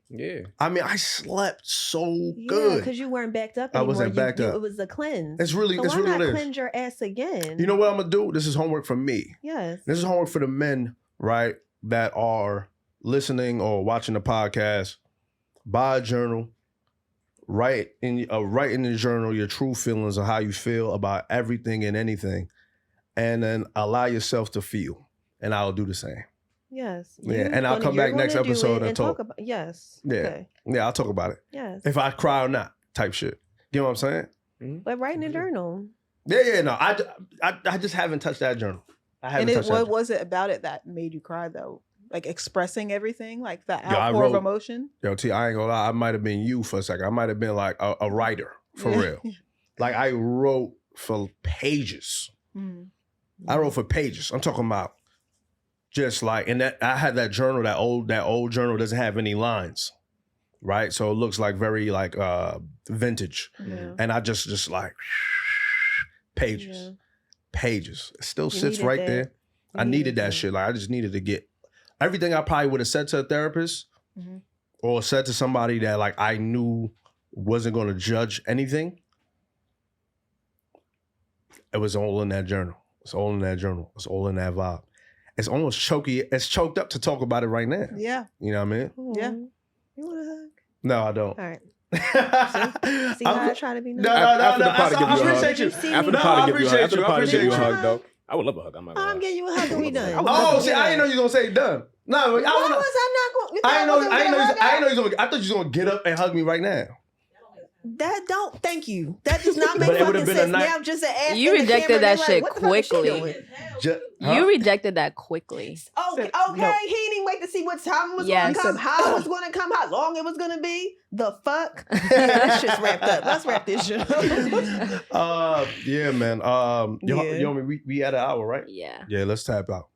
I mean, I slept so good. Because you weren't backed up anymore. I wasn't backed up. It was a cleanse. It's really what it is. Cleanse your ass again? You know what I'm gonna do? This is homework for me. Yes. This is homework for the men, right, that are listening or watching the podcast. Buy a journal. Write in the journal your true feelings of how you feel about everything and anything, and then allow yourself to feel. And I'll do the same. Yes. Yeah, and I'll come back next episode and talk about. Yes. Yeah. Okay. Yeah, I'll talk about it. Yes. If I cry or not, type shit. You know what I'm saying? But write in a journal. Yeah. No, I just haven't touched that journal. I haven't touched that. What was it about it that made you cry though? Like expressing everything, like that outpour of emotion. Yo, T, I ain't gonna lie. I might have been you for a second. I might have been like a writer for real. Like I wrote for pages. I wrote for pages. I'm talking about just like, and that I had that journal, that old journal doesn't have any lines. right? So it looks like very like vintage. Yeah. And I just like pages. Pages. It still sits needed right that. there. I needed that shit. Like I just needed to get everything I probably would have said to a therapist or said to somebody that like I knew wasn't going to judge anything. It was all in that journal. It's all in that journal. It's all in that vibe. It's almost choky. It's choked up to talk about it right now. Yeah. You know what I mean? Yeah. You want a hug? No, I don't. All right. See how I try to be nice? No. After the pot, I appreciate you. After the pot, give you a hug. After the pot, give you a you. hug, though. I would love a hug. I'm not gonna I'm lie. getting you a hug and we done. Oh, see, I didn't know you was gonna say done. No, Why was I not going? I didn't know you was gonna. I thought you was gonna get up and hug me right now. That don't. Thank you. That does not make But it fucking would've been a sense. nice- Now I'm just an ass. You in the rejected camera, that they shit like, what the fuck is she quickly. doing? You rejected that quickly. Okay, No. he didn't even wait to see what time it was Yes. going to come, how it was going to come, how long it was going to be. The fuck? Yeah, this shit's wrapped up. Let's wrap this shit up. Yeah, man. You know, we at an hour, right? Yeah. Yeah, let's tap out.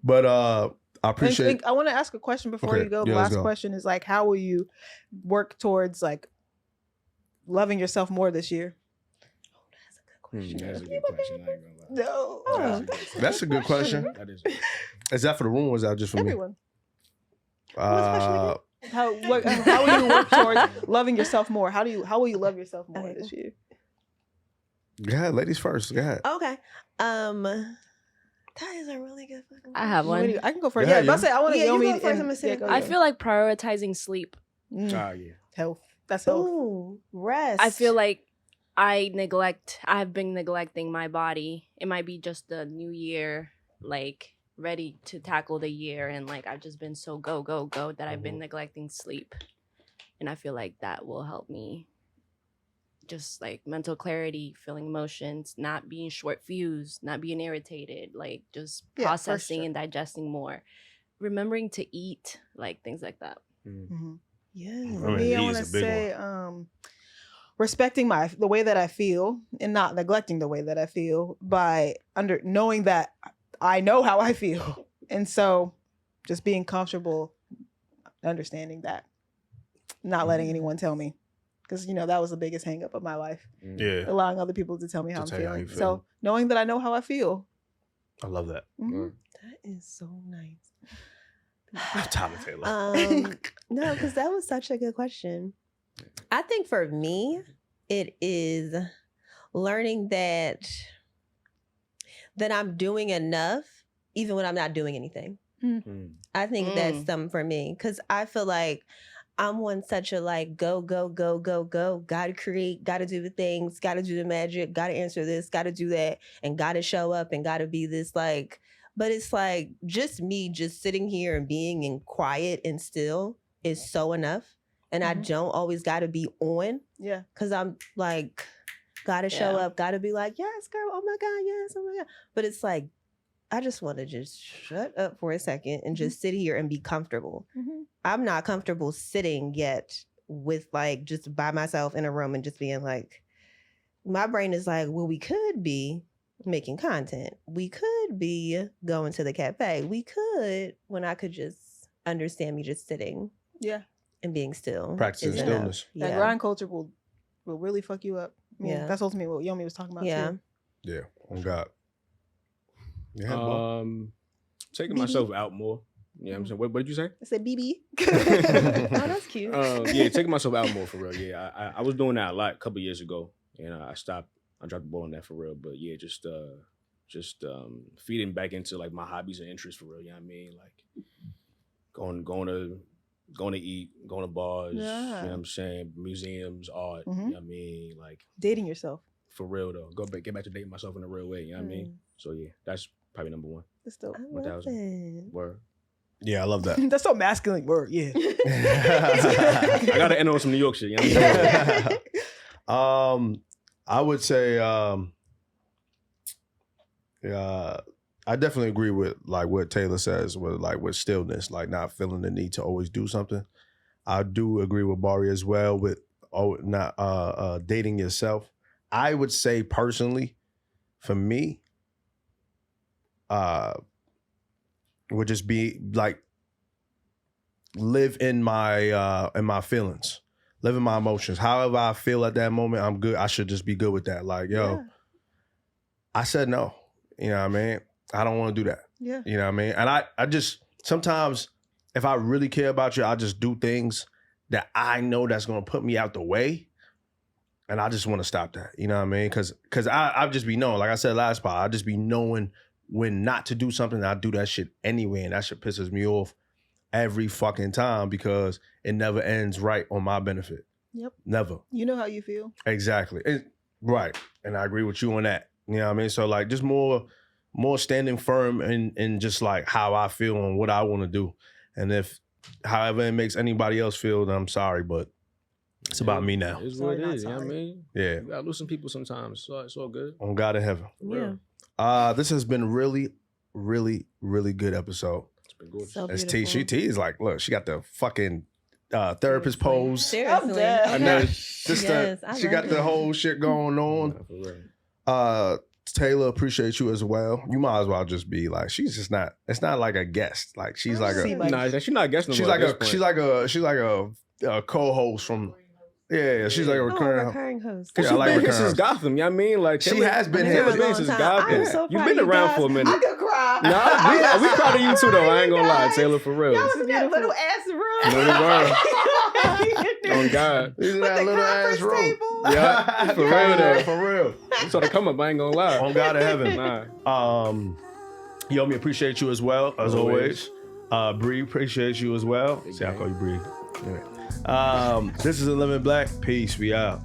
But I appreciate. I want to ask a question before Okay. you go. The Yeah, let's last go. question is like, how will you work towards like loving yourself more this year? That's a good question. I ain't gonna lie. No. That's a good question. That is. Is that for the room or is that just for Everyone. me? Uh, How will you work towards loving yourself more? How will you love yourself more this year? go ahead, ladies first. Go ahead. Okay. That is a really good fucking I have one. I can go first. Yeah, Yeah, but I say I want to Yeah, you me go first, I'm gonna sit I feel like prioritizing sleep. Ah, yeah. health. That's health. Ooh, rest. I feel like I've been neglecting my body. It might be just the new year, like ready to tackle the year. And like, I've just been so go that I've been neglecting sleep. And I feel like that will help me just like mental clarity, feeling emotions, not being short fused, not being irritated, like just Yeah, for processing sure. and digesting more, remembering to eat, like things like that. Yeah. I mean, Me, I he want is to a big say respecting the way that I feel and not neglecting the way that I feel by knowing that I know how I feel. And so just being comfortable understanding that, not letting anyone tell me. Because, that was the biggest hang up of my life. Yeah, Allowing other people to tell me how I'm tell you how feeling. you So feel. knowing that I know how I feel. I love that. Mhm. That is so nice. Tyler Taylor. No, because that was such a good question. I think for me, it is learning that I'm doing enough even when I'm not doing anything. I think that's something for me because I feel like I'm on such a like go. Gotta create, gotta do the things, gotta do the magic, gotta answer this, gotta do that, and gotta show up and gotta be this like. But it's like just me just sitting here and being in quiet and still is so enough. And I don't always gotta be on. Yeah. Cause I'm like, gotta show up, gotta be like, yes, girl, oh my God, yes, oh my God. But it's like, I just want to just shut up for a second and just sit here and be comfortable. I'm not comfortable sitting yet with like just by myself in a room and just being like, my brain is like, well, we could be making content. We could be going to the cafe. We could, when I could just understand me just sitting. Yeah. And being still. Practicing is enough. stillness. That Yeah. grind culture will really fuck you up. Yeah. That's ultimately what Yomi was talking about Yeah. too. Yeah. Oh God. Yeah. Taking myself out more. You know what I'm saying? What did you say? I said BB. Oh, that's cute. Yeah, taking myself out more for real. Yeah, I was doing that a lot a couple years ago, and I stopped. I dropped the ball on that for real. But yeah, just feeding back into like my hobbies and interests for real. You know what I mean? Like going to eat, going to bars. Yeah. You know what I'm saying? Museums, art. You know what I mean? Like Dating yourself. for real though. Get back to dating myself in a real way. You know what I mean? So yeah, that's probably number one. That's dope. I love 1000. it. Word. Yeah, I love that. That's so masculine word. Yeah. I gotta end on some New York shit. You know what I'm saying? I would say, I definitely agree with like what Taylor says with stillness, like not feeling the need to always do something. I do agree with Bari as well with not dating yourself. I would say personally, for me, would just be like live in my feelings, live in my emotions. However I feel at that moment, I'm good. I should just be good with that. Like, yo, I said no. You know what I mean? I don't want to do that. Yeah. You know what I mean? And I just, sometimes if I really care about you, I just do things that I know that's going to put me out the way. And I just want to stop that. You know what I mean? Because I just be knowing, like I said last part, I just be knowing when not to do something. I do that shit anyway. And that shit pisses me off every fucking time because it never ends right on my benefit. Yep. Never. You know how you feel. Exactly. Right. And I agree with you on that. You know what I mean? So like just more standing firm in just like how I feel and what I want to do. And if however it makes anybody else feel, then I'm sorry, but it's about me now. It's what it is, you know what I mean? Yeah. You gotta lose some people sometimes, so it's all good. On God in heaven. Yeah. This has been really, really, really good episode. It's been gorgeous. So It's beautiful. T is like, look, she got the fucking therapist pose. Seriously. I'm dead. And then just Yes, I she love got the it. whole shit going on. Nah, for real. Taylor, appreciate you as well. You might as well just be like, she's just not. It's not like a guest. Like she's like See, a. Mike. Nah, she's not guessing. She's like a co-host from. Yeah, she's like a recurring. Recurring host. Yeah, I She's like been here recurring. since Gotham. You know what I mean? Like She Taylor- has been Taylor's here. For a been long since time. Gotham. I'm so You've proud been of you around guys. for a minute. I could cry. Nah, we proud of you too, though. I ain't gonna lie, Taylor, for real. Y'all was in that little ass room. No, we weren't. Oh God. These are With that the little ass conference room. table. Yeah, for real though. For real. You saw the come up. I ain't gonna lie. On God in heaven. Nah. Yomi, appreciate you as well, as always. Bree, appreciate you as well. See, I call you Bree. Anyway. This is 11 Black. Peace. We out.